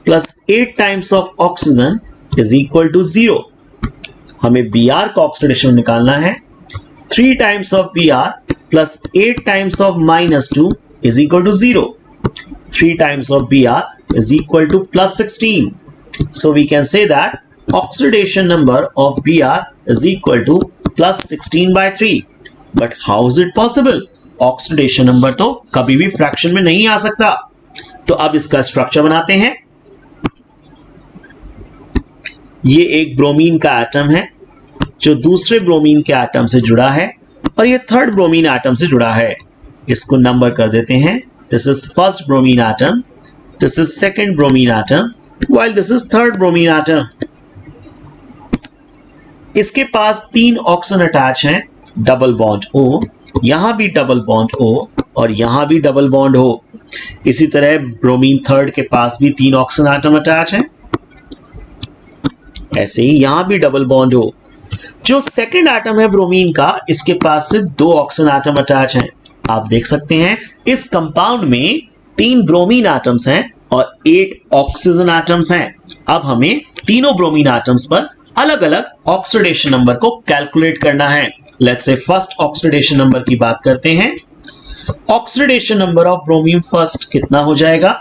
plus 8 times of oxygen is equal to 0। हमें Br का ऑक्सीडेशन निकालना है। 3 times of Br plus 8 times of -2 is equal to 0। 3 times of Br is equal to +16. So we can say that oxidation number of Br is equal to +16/3. But how is it possible? Oxidation number तो कभी भी फ्रैक्शन में नहीं आ सकता। तो अब इसका स्ट्रक्चर बनाते हैं। ये एक ब्रोमीन का एटम है जो दूसरे ब्रोमीन के एटम से जुड़ा है और ये थर्ड ब्रोमीन एटम से जुड़ा है। इसको नंबर कर देते हैं। This is first bromine atom, this is second bromine atom, while this is third bromine atom. इसके पास 3 ऑक्सीजन अटैच हैं, डबल बॉन्ड O, यहां भी डबल बॉन्ड O और यहां भी डबल बॉन्ड O। इसी तरह ब्रोमीन थर्ड के पास भी 3 ऑक्सीजन एटम अटैच हैं, ऐसे ही यहां भी डबल बॉन्ड O। जो सेकेंड एटम है ब्रोमीन का, इसके पास सिर्फ 2 ऑक्सीजन एटम अटैच हैं। आप देख सकते हैं इस कंपाउंड में 3 ब्रोमीन एटम्स हैं और 8 ऑक्सीजन एटम्स हैं। अब हमें तीनों ब्रोमीन एटम्स पर अलग अलग ऑक्सीडेशन नंबर को कैलकुलेट करना है। Let's say first oxidation number की बात करते हैं। Oxidation number of bromine first कितना हो जाएगा?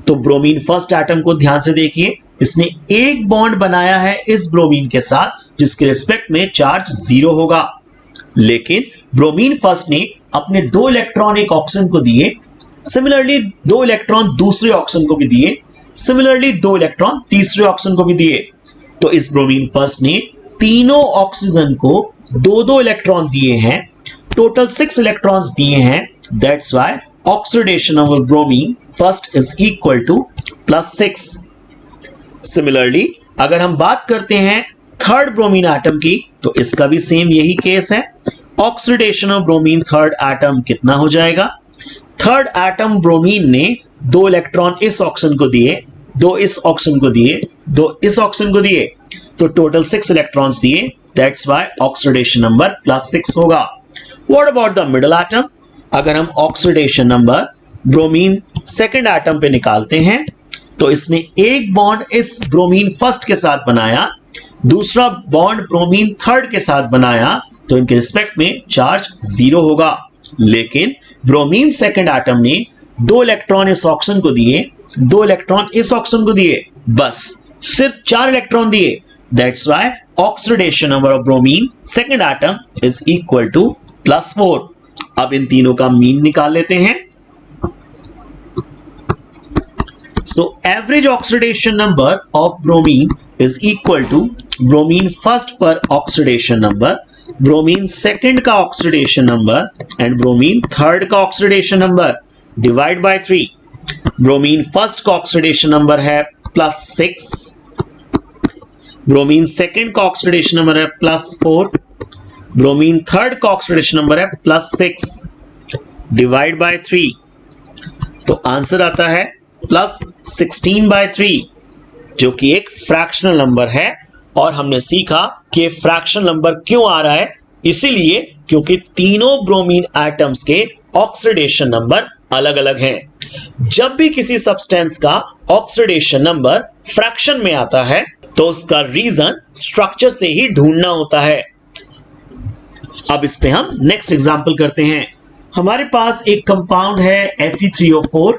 तो ब्रोमीन फर्स्ट एटम को ध्यान से देखिए, इसने एक बॉन्ड बनाया है इस ब्रोमीन के साथ जिसके रिस्पेक्ट में चार्ज 0 होगा, लेकिन ब्रोमीन फर्स्ट ने अपने 2 इलेक्ट्रॉन एक ऑक्सीजन को दिए, सिमिलरली 2 इलेक्ट्रॉन दूसरे ऑक्सीजन को भी दिए, सिमिलरली 2 इलेक्ट्रॉन तीसरे ऑक्सीजन को भी दिए। तो इस ब्रोमीन फर्स्ट ने तीनों ऑक्सीजन को 2-2 इलेक्ट्रॉन दिए हैं, टोटल 6 इलेक्ट्रॉन्स दिए हैं। That's why oxidation of bromine first is equal to +6। Similarly अगर हम बात करते हैं थर्ड ब्रोमीन एटम की, तो इसका भी सेम यही केस है। Oxidation of bromine third atom कितना हो जाएगा? थर्ड एटम ब्रोमीन ने 2 इलेक्ट्रॉन इस ऑक्सीजन को दिए, 2 इस ऑक्सीजन को दिए, 2 इस ऑक्सीजन को दिए, तो टोटल 6 इलेक्ट्रॉन्स दिए। दैट्स व्हाई ऑक्सीडेशन नंबर +6 होगा। What about the middle atom? अगर हम oxidation number bromine second atom पे निकालते हैं, तो इसने एक बॉन्ड इस ब्रोमीन फर्स्ट के साथ बनाया, दूसरा बॉन्ड ब्रोमीन थर्ड के साथ बनाया, तो इनके रिस्पेक्ट में चार्ज 0 होगा। लेकिन ब्रोमीन सेकंड एटम ने 2 इलेक्ट्रॉन इस ऑक्सीजन को दिए, 2 इलेक्ट्रॉन इस ऑक्सीजन को दिए, बस सिर्फ 4 इलेक्ट्रॉन दिए। That's why oxidation number of bromine second atom is equal to +4। अब इन तीनों का मीन निकाल लेते हैं। So average oxidation number of bromine is equal to bromine first पर oxidation number, bromine second का oxidation number and bromine third का oxidation number divide by 3। bromine first का oxidation number है +6, bromine second का oxidation number है +4, bromine third का oxidation number है +6 divide by 3। तो आंसर आता है +16/3, जो कि एक फ्रैक्शनल नंबर है। और हमने सीखा कि फ्रैक्शनल नंबर क्यों आ रहा है, इसीलिए क्योंकि तीनों ब्रोमीन एटम्स के ऑक्सीडेशन नंबर अलग अलग हैं। जब भी किसी सब्सटेंस का ऑक्सीडेशन नंबर फ्रैक्शन में आता है तो उसका रीजन स्ट्रक्चर से ही ढूंढना होता है। अब इस पे हम नेक्स्ट एग्जांपल करते हैं। हमारे पास एक कंपाउंड है Fe3O4,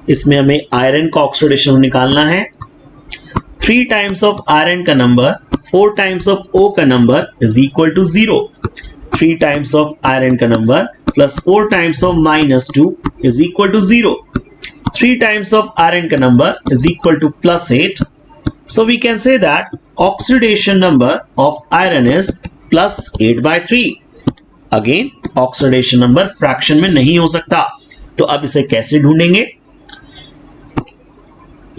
इसमें हमें आयरन का ऑक्सीडेशन निकालना है। 3 टाइम्स ऑफ आयरन का नंबर 4 टाइम्स ऑफ O का number is equal to 0। 3 times of iron का number plus 4 times of -2 is equal to 0। 3 times of iron का number is equal to +8. So we can say that oxidation number of iron is +8/3. Again, oxidation number fraction में नहीं हो सकता, तो अब इसे कैसे ढूंढेंगे?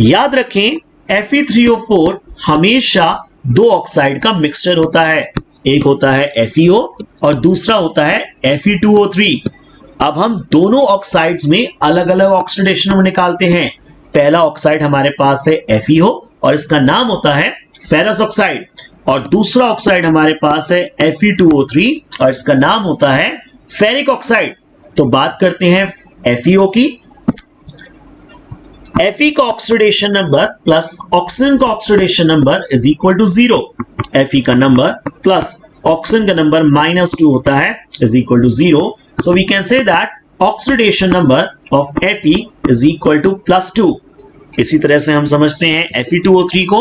याद रखें Fe3O4 हमेशा दो ऑक्साइड का मिक्सचर होता है, एक होता है FeO और दूसरा होता है Fe2O3। अब हम दोनों ऑक्साइड्स में अलग अलग ऑक्सीडेशन नंबर निकालते हैं। पहला ऑक्साइड हमारे पास है FeO और इसका नाम होता है फेरस ऑक्साइड, और दूसरा ऑक्साइड हमारे पास है Fe2O3 और इसका नाम होता है फेरिक ऑक्साइड। तो बात करते हैं FeO की। Fe का ऑक्सीडेशन नंबर प्लस ऑक्सीजन का oxidation number is equal to 0। Fe का नंबर प्लस ऑक्सीजन का नंबर -2 होता है is equal to 0। So we can say that oxidation number of Fe is equal to +2। इसी तरह से हम समझते हैं Fe2O3 को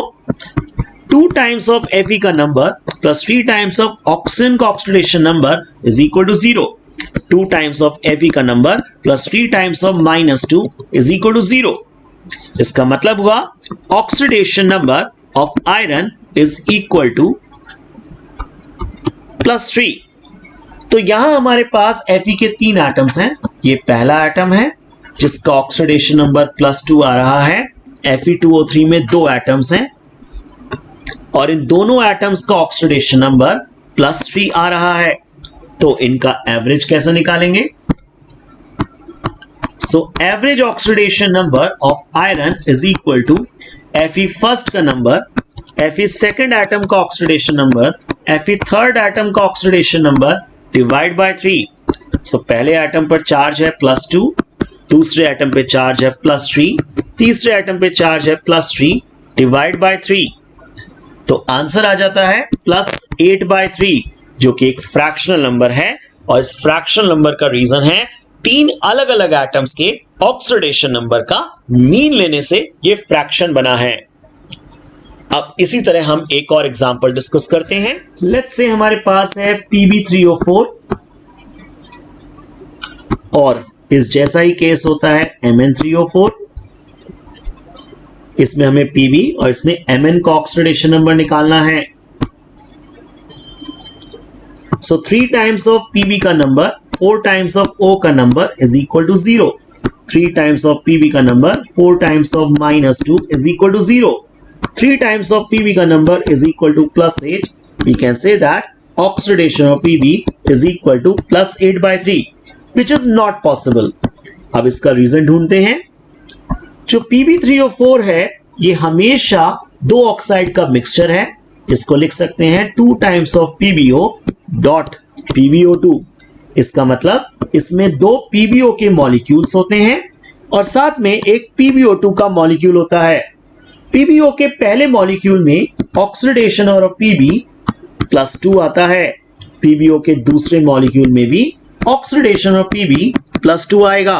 2 टाइम्स ऑफ Fe का number plus 3 times of oxygen का oxidation number is equal to 0। 2 times of Fe का number plus 3 times of -2 is equal to 0। इसका मतलब हुआ oxidation number of iron is equal to +3। तो यहां हमारे पास Fe के 3 एटम्स हैं। ये पहला एटम है जिसका ऑक्सीडेशन नंबर +2 आ रहा है। Fe2O3 में 2 एटम्स हैं और इन दोनों एटम्स का ऑक्सीडेशन नंबर +3 आ रहा है। तो इनका एवरेज कैसे निकालेंगे? So average oxidation number of iron is equal to Fe first का नंबर, Fe second atom का oxidation number, Fe third atom का ऑक्सीडेशन नंबर डिवाइड बाय 3। सो पहले एटम पर चार्ज है +2, दूसरे एटम पे चार्ज है +3, तीसरे एटम पे चार्ज है +3 डिवाइड बाय 3। तो आंसर आ जाता है +8/3, जो कि एक फ्रैक्शनल नंबर है, और इस फ्रैक्शनल नंबर का रीजन है 3 अलग अलग एटम्स के ऑक्सीडेशन नंबर का मीन लेने से ये फ्रैक्शन बना है। अब इसी तरह हम एक और एग्जांपल डिस्कस करते हैं। लेट्स से हमारे पास है Pb3O4 और इस जैसा ही केस होता है Mn3O4। इसमें हमें Pb और इसमें Mn का ऑक्सीडेशन नंबर निकालना है। So 3 times of Pb का नंबर 4 times of O का number is equal to 0। 3 times of Pb का number 4 times of -2 is equal to 0। 3 times of Pb का number is equal to +8। We can say that oxidation of Pb is equal to +8/3, which is not possible। अब इसका रीजन ढूंढते हैं। जो Pb3O4 है ये हमेशा दो ऑक्साइड का मिक्सचर है, जिसको लिख सकते हैं 2 times of PbO dot PbO2। इसका मतलब इसमें 2 PbO के मॉलिक्यूल्स होते हैं और साथ में एक PbO2 का मॉलिक्यूल होता है। PbO के पहले मॉलिक्यूल में ऑक्सीडेशन और Pb +2 आता है। PbO के दूसरे मॉलिक्यूल में भी ऑक्सीडेशन और Pb +2 आएगा,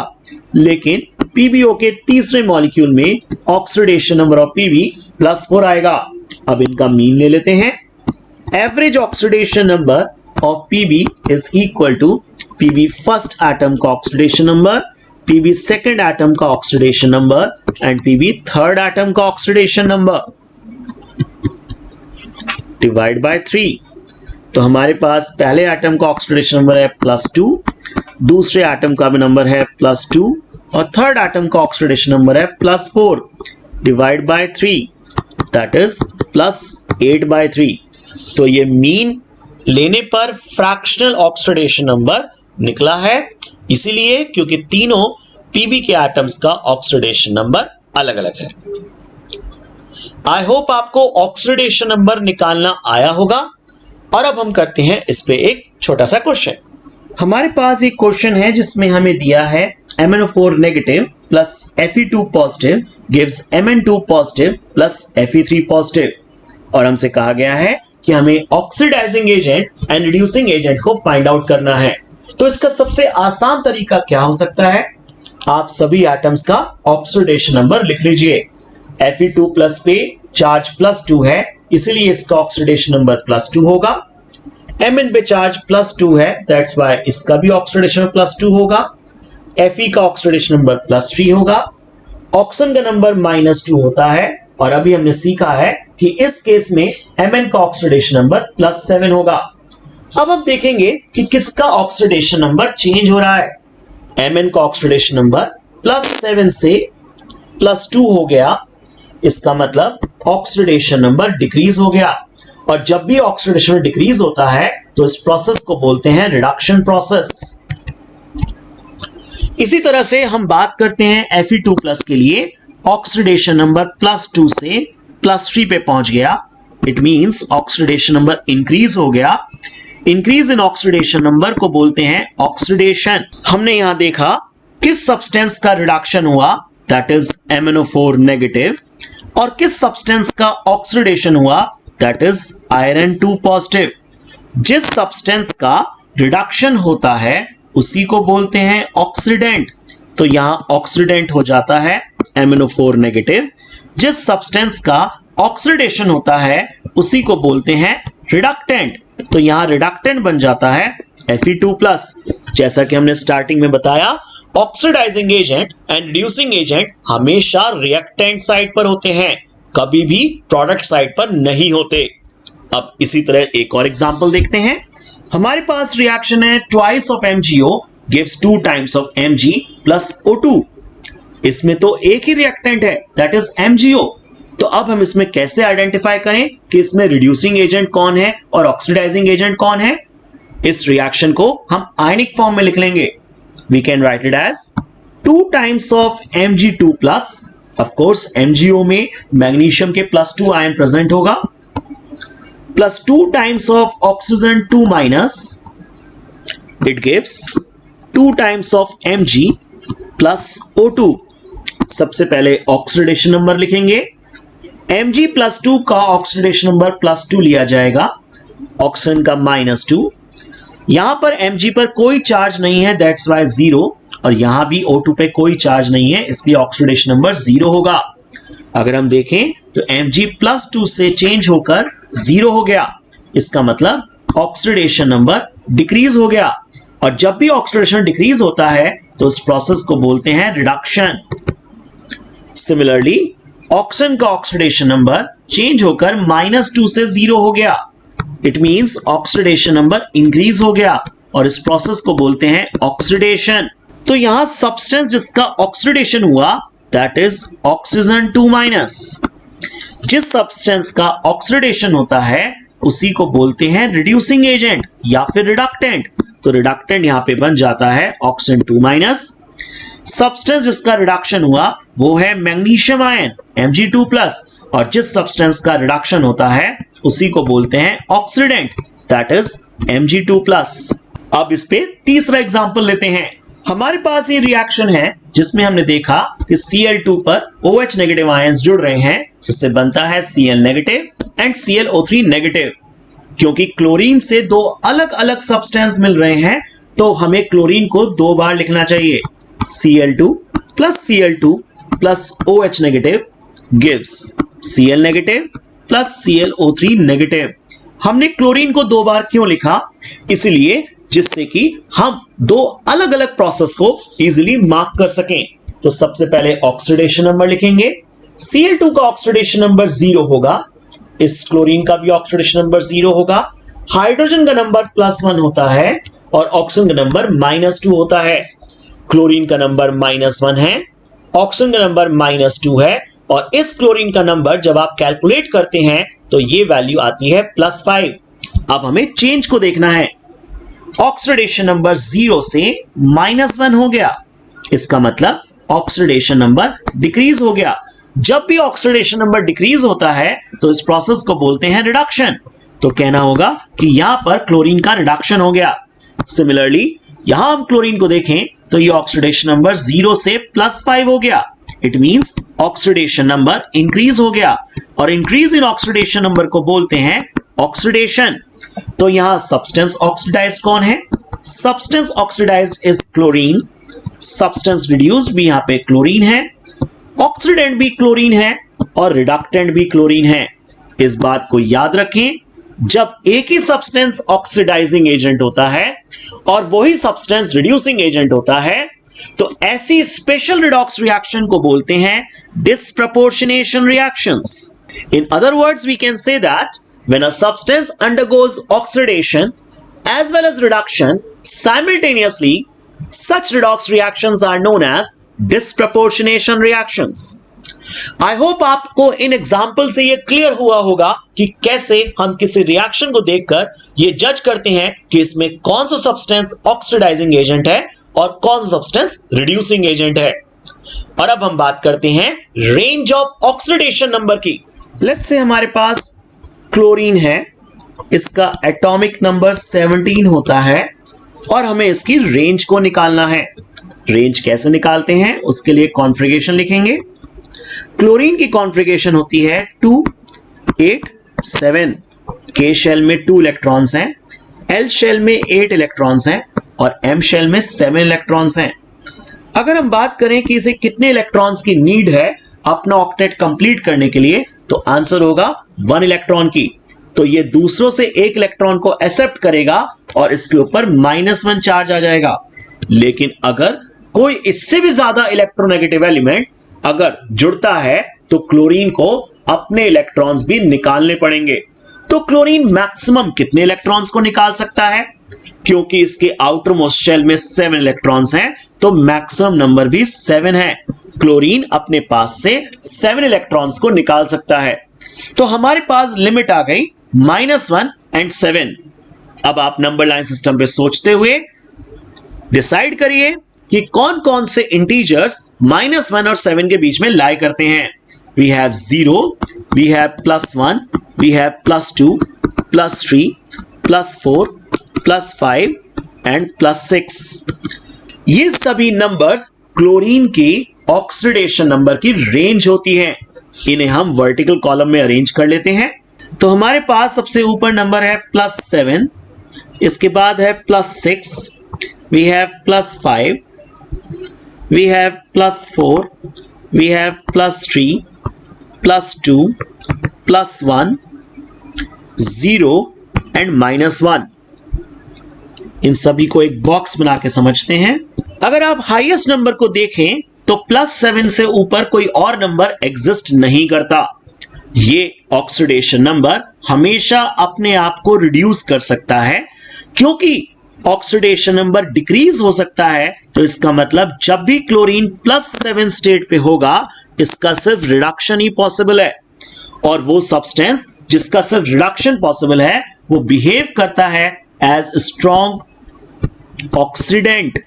लेकिन PbO के तीसरे मॉलिक्यूल में ऑक्सीडेशन नंबर ऑफ Pb +4 आएगा। अब इनका मीन ले लेते हैं। Average oxidation number of Pb is equal to Pb first atom का oxidation number, Pb second atom का oxidation number and Pb third atom का ऑक्सीडेशन नंबर डिवाइड बाय 3। तो हमारे पास पहले एटम का ऑक्सीडेशन नंबर है +2, दूसरे एटम का भी नंबर है +2 और थर्ड एटम का ऑक्सीडेशन नंबर है +4 डिवाइड बाय 3, दैट इज +8/3। तो ये मीन लेने पर फ्रैक्शनल ऑक्सीडेशन नंबर निकला है, इसीलिए क्योंकि तीनों Pb के एटम्स का ऑक्सीडेशन नंबर अलग अलग है। आई होप आपको ऑक्सीडेशन नंबर निकालना आया होगा। और अब हम करते हैं इस पे एक छोटा सा क्वेश्चन। हमारे पास एक क्वेश्चन है जिसमें हमें दिया है MnO4 negative plus Fe2 positive gives Mn2 positive plus Fe3 positive, और हमसे कहा गया है कि हमें oxidising agent and reducing agent को फाइंड आउट करना है। तो इसका सबसे आसान तरीका क्या हो सकता है? आप सभी एटम्स का ऑक्सीडेशन नंबर लिख लीजिए। Fe2 प्लस पे चार्ज +2 है, इसलिए इसका ऑक्सीडेशन नंबर +2 होगा। Mn पे चार्ज +2 है, दैट्स व्हाई इसका भी ऑक्सीडेशन +2 होगा। Fe का ऑक्सीडेशन नंबर +3 होगा ऑक्सीजन का नंबर -2 होता है, और अभी हमने सीखा है कि इस केस में Mn का ऑक्सीडेशन नंबर +7 होगा। अब हम देखेंगे कि किसका ऑक्सीडेशन नंबर चेंज हो रहा है। Mn का ऑक्सीडेशन नंबर +7 से +2 हो गया, इसका मतलब ऑक्सीडेशन नंबर डिक्रीज हो गया। और जब भी ऑक्सीडेशन डिक्रीज होता है तो इस प्रोसेस को बोलते हैं रिडक्शन प्रोसेस। इसी तरह से हम बात करते हैं Fe2+ के लिए, ऑक्सीडेशन नंबर +2 से +3 पे पहुंच गया, it means oxidation number increase हो गया। इंक्रीज इन ऑक्सीडेशन नंबर को बोलते हैं ऑक्सीडेशन। हमने यहां देखा किस सब्सटेंस का रिडक्शन हुआ, दैट इज MnO4 नेगेटिव, और किस सब्सटेंस का ऑक्सीडेशन हुआ, दैट इज आयरन 2 पॉजिटिव। जिस सब्सटेंस का रिडक्शन होता है उसी को बोलते हैं ऑक्सीडेंट, तो यहां ऑक्सीडेंट हो जाता है MnO4 नेगेटिव। जिस सब्सटेंस का ऑक्सीडेशन होता है उसी को बोलते हैं रिडक्टेंट, तो यहां रिडक्टेंट बन जाता है Fe2+। जैसा कि हमने स्टार्टिंग में बताया, oxidising agent and reducing agent हमेशा रिएक्टेंट साइड पर होते हैं, कभी भी प्रोडक्ट साइड पर नहीं होते। अब इसी तरह एक और एग्जांपल देखते हैं। हमारे पास रिएक्शन है twice of MgO gives 2 times of Mg plus O2। इसमें तो एक ही रिएक्टेंट है, दैट इज MgO। तो अब हम इसमें कैसे आइडेंटिफाई करें कि इसमें रिड्यूसिंग एजेंट कौन है और ऑक्सीडाइजिंग एजेंट कौन है। इस रिएक्शन को हम आयनिक फॉर्म में लिख लेंगे। We can write it as 2 times of Mg2+, of course MgO में मैग्नीशियम के +2 आयन प्रेजेंट होगा, plus 2 times of oxygen 2-, it gives 2 times of Mg plus O2। सबसे पहले ऑक्सीडेशन नंबर लिखेंगे। Mg+2 का ऑक्सीडेशन नंबर +2 लिया जाएगा, ऑक्सीजन का -2। यहां पर Mg पर कोई चार्ज नहीं है, दैट्स वाई 0, और यहां भी O2 पे कोई चार्ज नहीं है, इसलिए ऑक्सीडेशन नंबर 0 होगा। अगर हम देखें तो Mg+2 से चेंज होकर 0 हो गया, इसका मतलब ऑक्सीडेशन नंबर डिक्रीज हो गया। और जब भी ऑक्सीडेशन डिक्रीज होता है तो इस प्रोसेस को बोलते हैं रिडक्शन। सिमिलरली ऑक्सीजन का ऑक्सीडेशन नंबर चेंज होकर -2 से 0 हो गया, it means oxidation number increase हो गया, और इस प्रोसेस को बोलते हैं ऑक्सीडेशन। तो यहां सब्सटेंस जिसका ऑक्सीडेशन हुआ, दैट इज ऑक्सीजन 2-। जिस सब्सटेंस का ऑक्सीडेशन होता है उसी को बोलते हैं रिड्यूसिंग एजेंट या फिर रिडक्टेंट, तो रिडक्टेंट यहां पे बन जाता है ऑक्सीजन 2-। सब्सटेंस जिसका रिडक्शन हुआ वो है मैग्नीशियम आयन Mg2+, और जिस सब्सटेंस का रिडक्शन होता है उसी को बोलते हैं ऑक्सीडेंट, दैट इज Mg2+। अब इस पे तीसरा एग्जांपल लेते हैं। हमारे पास ये रिएक्शन है जिसमें हमने देखा कि Cl2 पर OH नेगेटिव आयंस जुड़ रहे हैं, जिससे बनता है Cl negative and ClO3 negative. क्योंकि क्लोरीन से दो अलग अलग सब्सटेंस मिल रहे हैं तो हमें क्लोरीन को 2 बार लिखना चाहिए। Cl2 plus OH negative gives Cl negative plus ClO3 negative. हमने क्लोरीन को 2 बार क्यों लिखा, इसलिए जिससे कि हम 2 अलग अलग प्रोसेस को इजीली मार्क कर सकें। तो सबसे पहले ऑक्सीडेशन नंबर लिखेंगे। Cl2 का ऑक्सीडेशन नंबर 0 होगा, इस क्लोरीन का भी ऑक्सीडेशन नंबर 0 होगा। हाइड्रोजन का नंबर +1 होता है और ऑक्सीजन का नंबर -2 होता है। क्लोरीन का नंबर -1 है, ऑक्सीजन का नंबर -2 है, और इस क्लोरीन का नंबर जब आप कैलकुलेट करते हैं तो ये वैल्यू आती है +5। अब हमें चेंज को देखना है। ऑक्सीडेशन नंबर 0 से -1 हो गया, इसका मतलब ऑक्सीडेशन नंबर डिक्रीज हो गया। जब भी ऑक्सीडेशन नंबर डिक्रीज होता है तो इस प्रोसेस को बोलते हैं रिडक्शन। तो कहना होगा कि यहां पर क्लोरीन का रिडक्शन हो गया। सिमिलरली यहां हम क्लोरीन को देखें तो ये ऑक्सीडेशन नंबर 0 से +5 हो गया, it means oxidation number increase हो गया, और इंक्रीज इन ऑक्सीडेशन नंबर को बोलते हैं ऑक्सीडेशन। तो यहां सब्सटेंस ऑक्सीडाइज्ड कौन है, substance oxidised is chlorine, substance reduced भी यहां पे क्लोरीन है, ऑक्सीडेंट भी क्लोरीन है और रिडक्टेंट भी क्लोरीन है। इस बात को याद रखें, जब एक ही सब्सटेंस ऑक्सीडाइजिंग एजेंट होता है और वही सब्सटेंस रिड्यूसिंग एजेंट होता है तो ऐसी स्पेशल रिडॉक्स रिएक्शन को बोलते हैं disproportionation reactions. In other words we can say that when a substance undergoes oxidation as well as reduction simultaneously, such redox reactions are known as disproportionation reactions. I hope आपको इन एग्जाम्पल से ये क्लियर हुआ होगा कि कैसे हम किसी रिएक्शन को देखकर ये जज करते हैं कि इसमें कौन सा सब्सटेंस ऑक्सीडाइजिंग एजेंट है और कौन सा सब्सटेंस रिड्यूसिंग एजेंट है. और अब हम बात करते हैं रेंज ऑफ ऑक्सीडेशन नंबर की. लेट्स से हमारे पास क्लोरीन है, इसका एटॉमिक नंबर 17 होता है और हमें इसकी रेंज को निकालना है. रेंज कैसे निकालते हैं उसके लिए कॉन्फ़िगरेशन लिखेंगे. क्लोरीन की कॉन्फ़िगरेशन होती है 2 8 7. के शेल में 2 इलेक्ट्रॉन्स हैं, एल शेल में 8 इलेक्ट्रॉन्स हैं और एम शेल में 7 इलेक्ट्रॉन्स हैं. अगर हम बात करें कि इसे कितने इलेक्ट्रॉन्स की नीड है अपना ऑक्टेट कंप्लीट करने के लिए, तो आंसर होगा 1 इलेक्ट्रॉन की. तो ये दूसरों से 1 इलेक्ट्रॉन को एक्सेप्ट करेगा और इसके ऊपर -1 चार्ज आ जाएगा. लेकिन अगर कोई इससे भी ज्यादा इलेक्ट्रोनेगेटिव एलिमेंट अगर जुड़ता है तो क्लोरीन को अपने इलेक्ट्रॉन्स भी निकालने पड़ेंगे. तो क्लोरीन मैक्सिमम कितने इलेक्ट्रॉन्स को निकाल सकता है? क्योंकि इसके आउटर मोस्ट शेल में 7 इलेक्ट्रॉन्स हैं तो मैक्सिमम नंबर भी 7 है. क्लोरीन अपने पास से 7 इलेक्ट्रॉन्स को निकाल सकता है. तो हमारे पास लिमिट आ गई -1 and 7. अब आप नंबर लाइन सिस्टम पे सोचते हुए डिसाइड करिए कि कौन कौन से इंटीजर्स -1 और 7 के बीच में लाई करते हैं. We have 0, we have +1, we have +2, +3, +4, +5 and +6. ये सभी नंबर्स क्लोरीन की ऑक्सीडेशन नंबर की रेंज होती है. इन्हें हम वर्टिकल कॉलम में अरेंज कर लेते हैं. तो हमारे पास सबसे ऊपर नंबर है +7, इसके बाद है +6, we have +5, we have +4, we have +3, +2, +1, 0 and -1. इन सभी को एक बॉक्स बना के समझते हैं. अगर आप हाईएस्ट नंबर को देखें तो +7 से ऊपर कोई और नंबर एग्जिस्ट नहीं करता. ये ऑक्सीडेशन नंबर हमेशा अपने आप को रिड्यूस कर सकता है. क्योंकि ऑक्सीडेशन नंबर डिक्रीज हो सकता है तो इसका मतलब जब भी क्लोरीन +7 स्टेट पे होगा इसका सिर्फ रिडक्शन ही पॉसिबल है. और वो सब्सटेंस जिसका सिर्फ रिडक्शन पॉसिबल है वो बिहेव करता है एज स्ट्रॉन्ग ऑक्सीडेंट.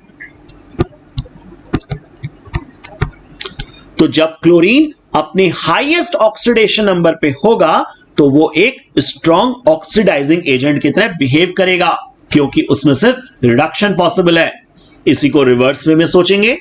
तो जब क्लोरीन अपने हाईएस्ट ऑक्सीडेशन नंबर पे होगा तो वो एक स्ट्रॉन्ग ऑक्सीडाइजिंग एजेंट की तरह बिहेव करेगा क्योंकि उसमें सिर्फ रिडक्शन पॉसिबल है. इसी को रिवर्स वे में सोचेंगे.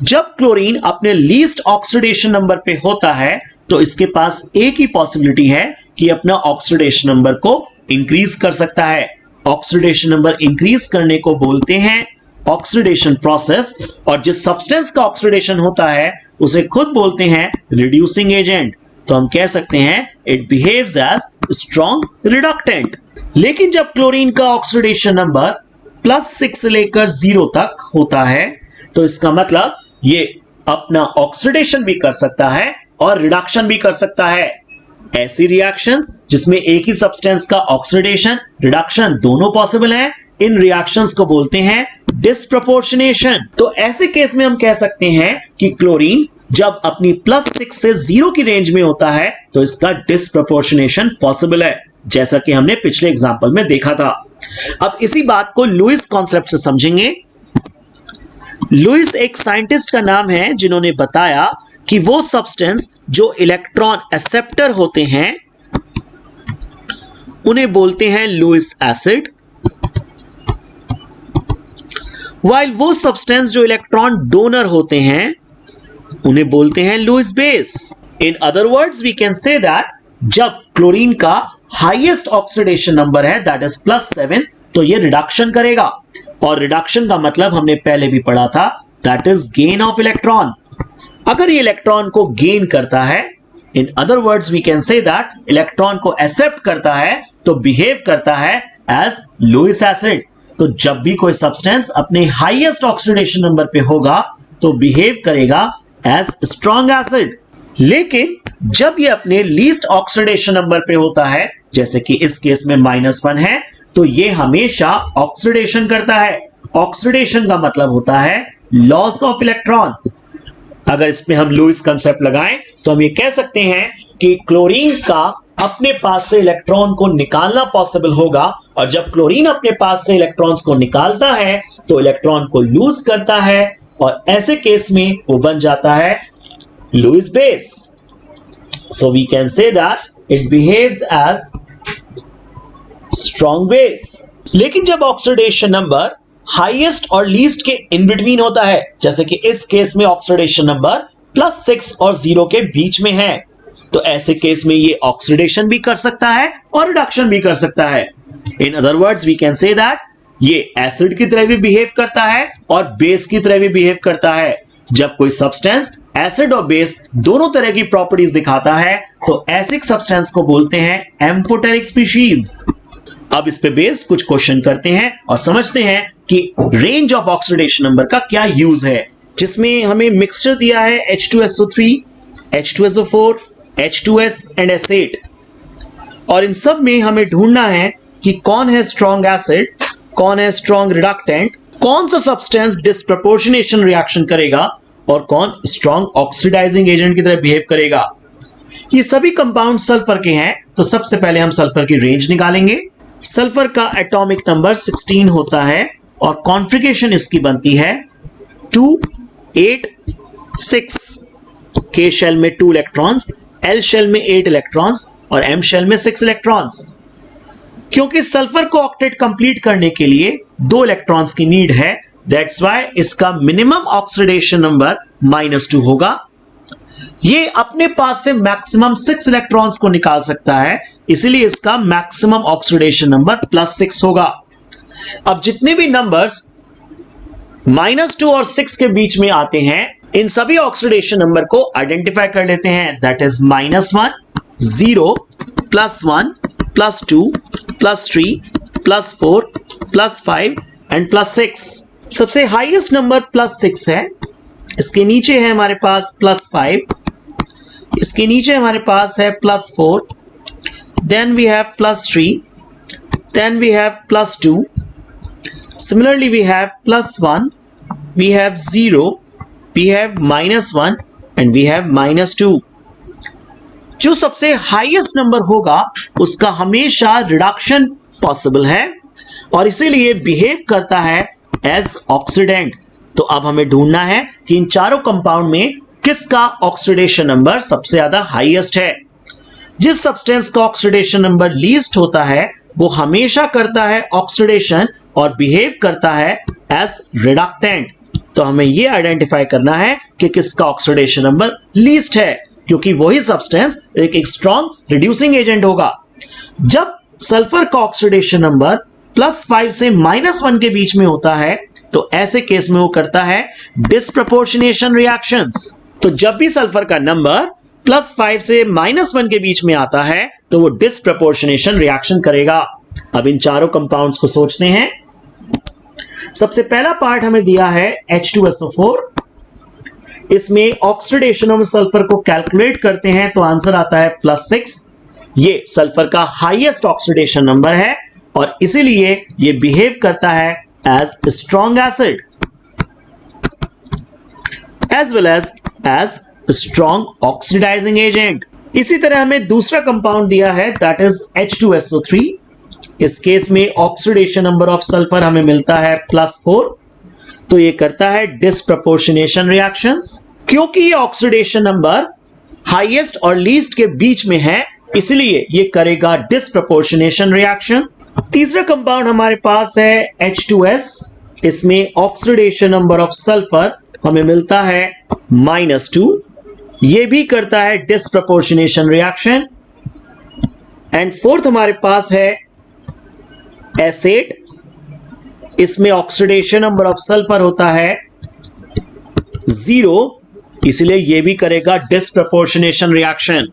जब क्लोरीन अपने लीस्ट ऑक्सीडेशन नंबर पे होता है तो इसके पास एक ही पॉसिबिलिटी है कि अपना ऑक्सीडेशन नंबर को इंक्रीज कर सकता है. ऑक्सीडेशन नंबर इंक्रीज करने को बोलते हैं ऑक्सीडेशन प्रोसेस. और जिस सब्सटेंस का ऑक्सीडेशन होता है उसे खुद बोलते हैं रिड्यूसिंग एजेंट. तो हम कह सकते हैं it behaves as strong reductant. लेकिन जब क्लोरीन का ऑक्सीडेशन नंबर +6 से लेकर 0 तक होता है तो इसका मतलब ये अपना ऑक्सीडेशन भी कर सकता है और रिडक्शन भी कर सकता है. ऐसी रिएक्शंस जिसमें एक ही सब्सटेंस का ऑक्सीडेशन रिडक्शन दोनों पॉसिबल है, इन रिएक्शंस को बोलते हैं डिस्प्रपोर्शनेशन. तो ऐसे केस में हम कह सकते हैं कि क्लोरीन जब अपनी +6 से 0 की रेंज में होता है तो इसका डिस्प्रपोर्शनेशन पॉसिबल है, जैसा कि हमने पिछले एग्जांपल में देखा था. अब इसी बात को लुईस कॉन्सेप्ट से समझेंगे. लुईस एक साइंटिस्ट का नाम है जिन्होंने बताया कि वो सब्सटेंस जो इलेक्ट्रॉन एक्सेप्टर होते हैं उन्हें बोलते हैं लुईस एसिड, वाइल वो सब्सटेंस जो इलेक्ट्रॉन डोनर होते हैं उन्हें बोलते हैं Lewis base. In other words we can say that जब क्लोरीन का हाईएस्ट ऑक्सीडेशन नंबर है दैट इज +7 तो ये रिडक्शन करेगा. और रिडक्शन का मतलब हमने पहले भी पढ़ा था that is gain of electron. अगर ये इलेक्ट्रॉन को गेन करता है, in other words we can say that electron को एक्सेप्ट करता है तो बिहेव करता है एज लुईस एसिड. तो जब भी कोई सब्सटेंस अपने हाईएस्ट ऑक्सीडेशन नंबर पे होगा तो बिहेव करेगा एज स्ट्रॉन्ग एसिड। लेकिन जब ये अपने लीस्ट ऑक्सीडेशन नंबर पे होता है, जैसे कि इस केस में -1 है, तो ये हमेशा ऑक्सीडेशन करता है। ऑक्सीडेशन का मतलब होता है लॉस ऑफ इलेक्ट्रॉन। अगर इसमें हम लुईस कंसेप्ट लगाएं तो हम ये कह सकते हैं कि क्लोरीन का अपने पास से इलेक्ट्रॉन को निकालना पॉसिबल होगा, और जब क्लोरीन अपने पास से इलेक्ट्रॉन्स को निकालता है तो इलेक्ट्रॉन को लूज करता है, और ऐसे केस में वो बन जाता है Lewis base. So we can say that it behaves as strong base. लेकिन जब ऑक्सीडेशन नंबर हाईएस्ट और लीस्ट के इन बिटवीन होता है, जैसे कि इस केस में ऑक्सीडेशन नंबर +6 और 0 के बीच में है, तो ऐसे केस में ये ऑक्सीडेशन भी कर सकता है और रिडक्शन भी कर सकता है। In other words we can say that ये एसिड की तरह भी बिहेव करता है और बेस की तरह भी बिहेव करता है। जब कोई सब्सटेंस एसिड और बेस दोनों तरह की प्रॉपर्टीज दिखाता है तो ऐसे सब्सटेंस को बोलते हैं एम्फोटेरिक स्पीशीज। अब इस पे बेस्ड कुछ क्वेश्चन करते हैं और समझते हैं कि रेंज ऑफ ऑक्सीडेशन नंबर का क्या यूज है, जिसमें हमें मिक्सचर दिया है H2SO3, H2SO4, H2S and S8, और इन सब में हमें ढूंढना है कि कौन है स्ट्रॉन्ग एसिड, कौन है स्ट्रॉन्ग रिडक्टेंट, कौन सा सब्सटेंस डिस्प्रपोर्शनेशन रिएक्शन करेगा और कौन स्ट्रॉन्ग ऑक्सीडाइजिंग एजेंट की तरह बिहेव करेगा। ये सभी कंपाउंड सल्फर के हैं, तो सबसे पहले हम सल्फर की रेंज निकालेंगे। सल्फर का एटॉमिक नंबर 16 होता है और कॉन्फ़िगरेशन इसकी बनती है 2, 8, 6। K शेल में 2 इलेक्ट्रॉन्स, L शेल में 8 इलेक्ट्रॉन्स और M शेल में 6 इलेक्ट्रॉन्स। क्योंकि सल्फर को ऑक्टेट कंप्लीट करने के लिए 2 इलेक्ट्रॉन्स की नीड है, दैट्स व्हाई इसका मिनिमम ऑक्सीडेशन नंबर -2 होगा। ये अपने पास से मैक्सिमम 6 इलेक्ट्रॉन्स को निकाल सकता है, इसलिए इसका मैक्सिमम ऑक्सीडेशन नंबर +6 होगा। अब जितने भी नंबर्स -2 और 6 के बीच में आते हैं, इन सभी ऑक्सीडेशन नंबर को आइडेंटिफाई कर लेते हैं, दैट इज -1, 0, +1, +2, +3, +4, +5 एंड +6। सबसे हाईएस्ट नंबर +6 है, इसके नीचे है हमारे पास +5, इसके नीचे हमारे पास है +4, then we have +3, then we have +2, similarly we have +1, we have 0, we have -1 and we have -2। जो सबसे हाईएस्ट नंबर होगा उसका हमेशा रिडक्शन पॉसिबल है और इसीलिए बिहेव करता है एज ऑक्सीडेंट। तो अब हमें ढूंढना है कि इन चारों कंपाउंड में किसका ऑक्सीडेशन नंबर सबसे ज्यादा हाईएस्ट है। जिस सब्सटेंस का ऑक्सीडेशन नंबर लीस्ट होता है वो हमेशा करता है ऑक्सीडेशन और बिहेव करता है एज रिडक्टेंट। तो हमें यह आइडेंटिफाई करना है कि किसका ऑक्सीडेशन नंबर लीस्ट है, क्योंकि वही सब्सटेंस एक स्ट्रॉन्ग रिड्यूसिंग एजेंट होगा। जब सल्फर का ऑक्सीडेशन नंबर +5 से -1 के बीच में होता है तो ऐसे केस में वो करता है डिस्प्रपोर्शनेशन रिएक्शंस। तो जब भी सल्फर का नंबर +5 से -1 के बीच में आता है तो वो डिस्प्रपोर्शनेशन रिएक्शन करेगा। अब इन चारों कंपाउंड्स को सोचते हैं। सबसे पहला पार्ट हमें दिया है H2SO4। इसमें ऑक्सीडेशन ऑफ सल्फर को कैलकुलेट करते हैं तो आंसर आता है +6। ये सल्फर का हाईएस्ट ऑक्सीडेशन नंबर है और इसीलिए ये बिहेव करता है as strong acid as well as strong oxidising agent. इसी तरह हमें दूसरा कंपाउंड दिया है दैट इज H2SO3। इस केस में ऑक्सीडेशन नंबर ऑफ सल्फर हमें मिलता है +4, तो ये करता है डिस्प्रपोर्शनेशन रिएक्शंस। क्योंकि ये ऑक्सीडेशन नंबर हाईएस्ट और लीस्ट के बीच में है इसलिए ये करेगा डिस्प्रपोर्शनेशन रिएक्शन। तीसरा कंपाउंड हमारे पास है H2S। इसमें ऑक्सीडेशन नंबर ऑफ सल्फर हमें मिलता है -2, ये भी करता है डिस्प्रपोर्शनेशन रिएक्शन। एंड फोर्थ हमारे पास है S8। इसमें ऑक्सीडेशन नंबर ऑफ सल्फर होता है 0, इसलिए ये भी करेगा डिस्प्रपोर्शनेशन रिएक्शन।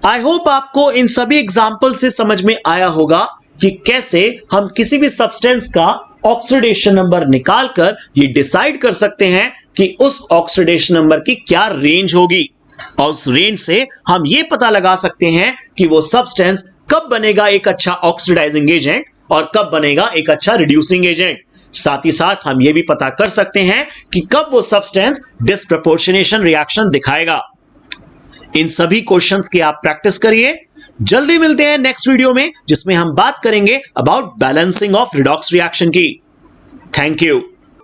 आई होप आपको इन सभी एग्जाम्पल से समझ में आया होगा कि कैसे हम किसी भी सब्सटेंस का ऑक्सीडेशन नंबर निकालकर ये डिसाइड कर सकते हैं कि उस ऑक्सीडेशन नंबर की क्या रेंज होगी, और उस रेंज से हम ये पता लगा सकते हैं कि वो सब्सटेंस कब बनेगा एक अच्छा ऑक्सीडाइजिंग एजेंट और कब बनेगा एक अच्छा रिड्यूसिंग एजेंट। साथ ही साथ हम ये भी पता कर सकते हैं कि कब वो सब्सटेंस डिस्प्रपोर्शनेशन रिएक्शन दिखाएगा। इन सभी क्वेश्चंस की आप प्रैक्टिस करिए। जल्दी मिलते हैं नेक्स्ट वीडियो में, जिसमें हम बात करेंगे about balancing of redox reaction की। Thank you.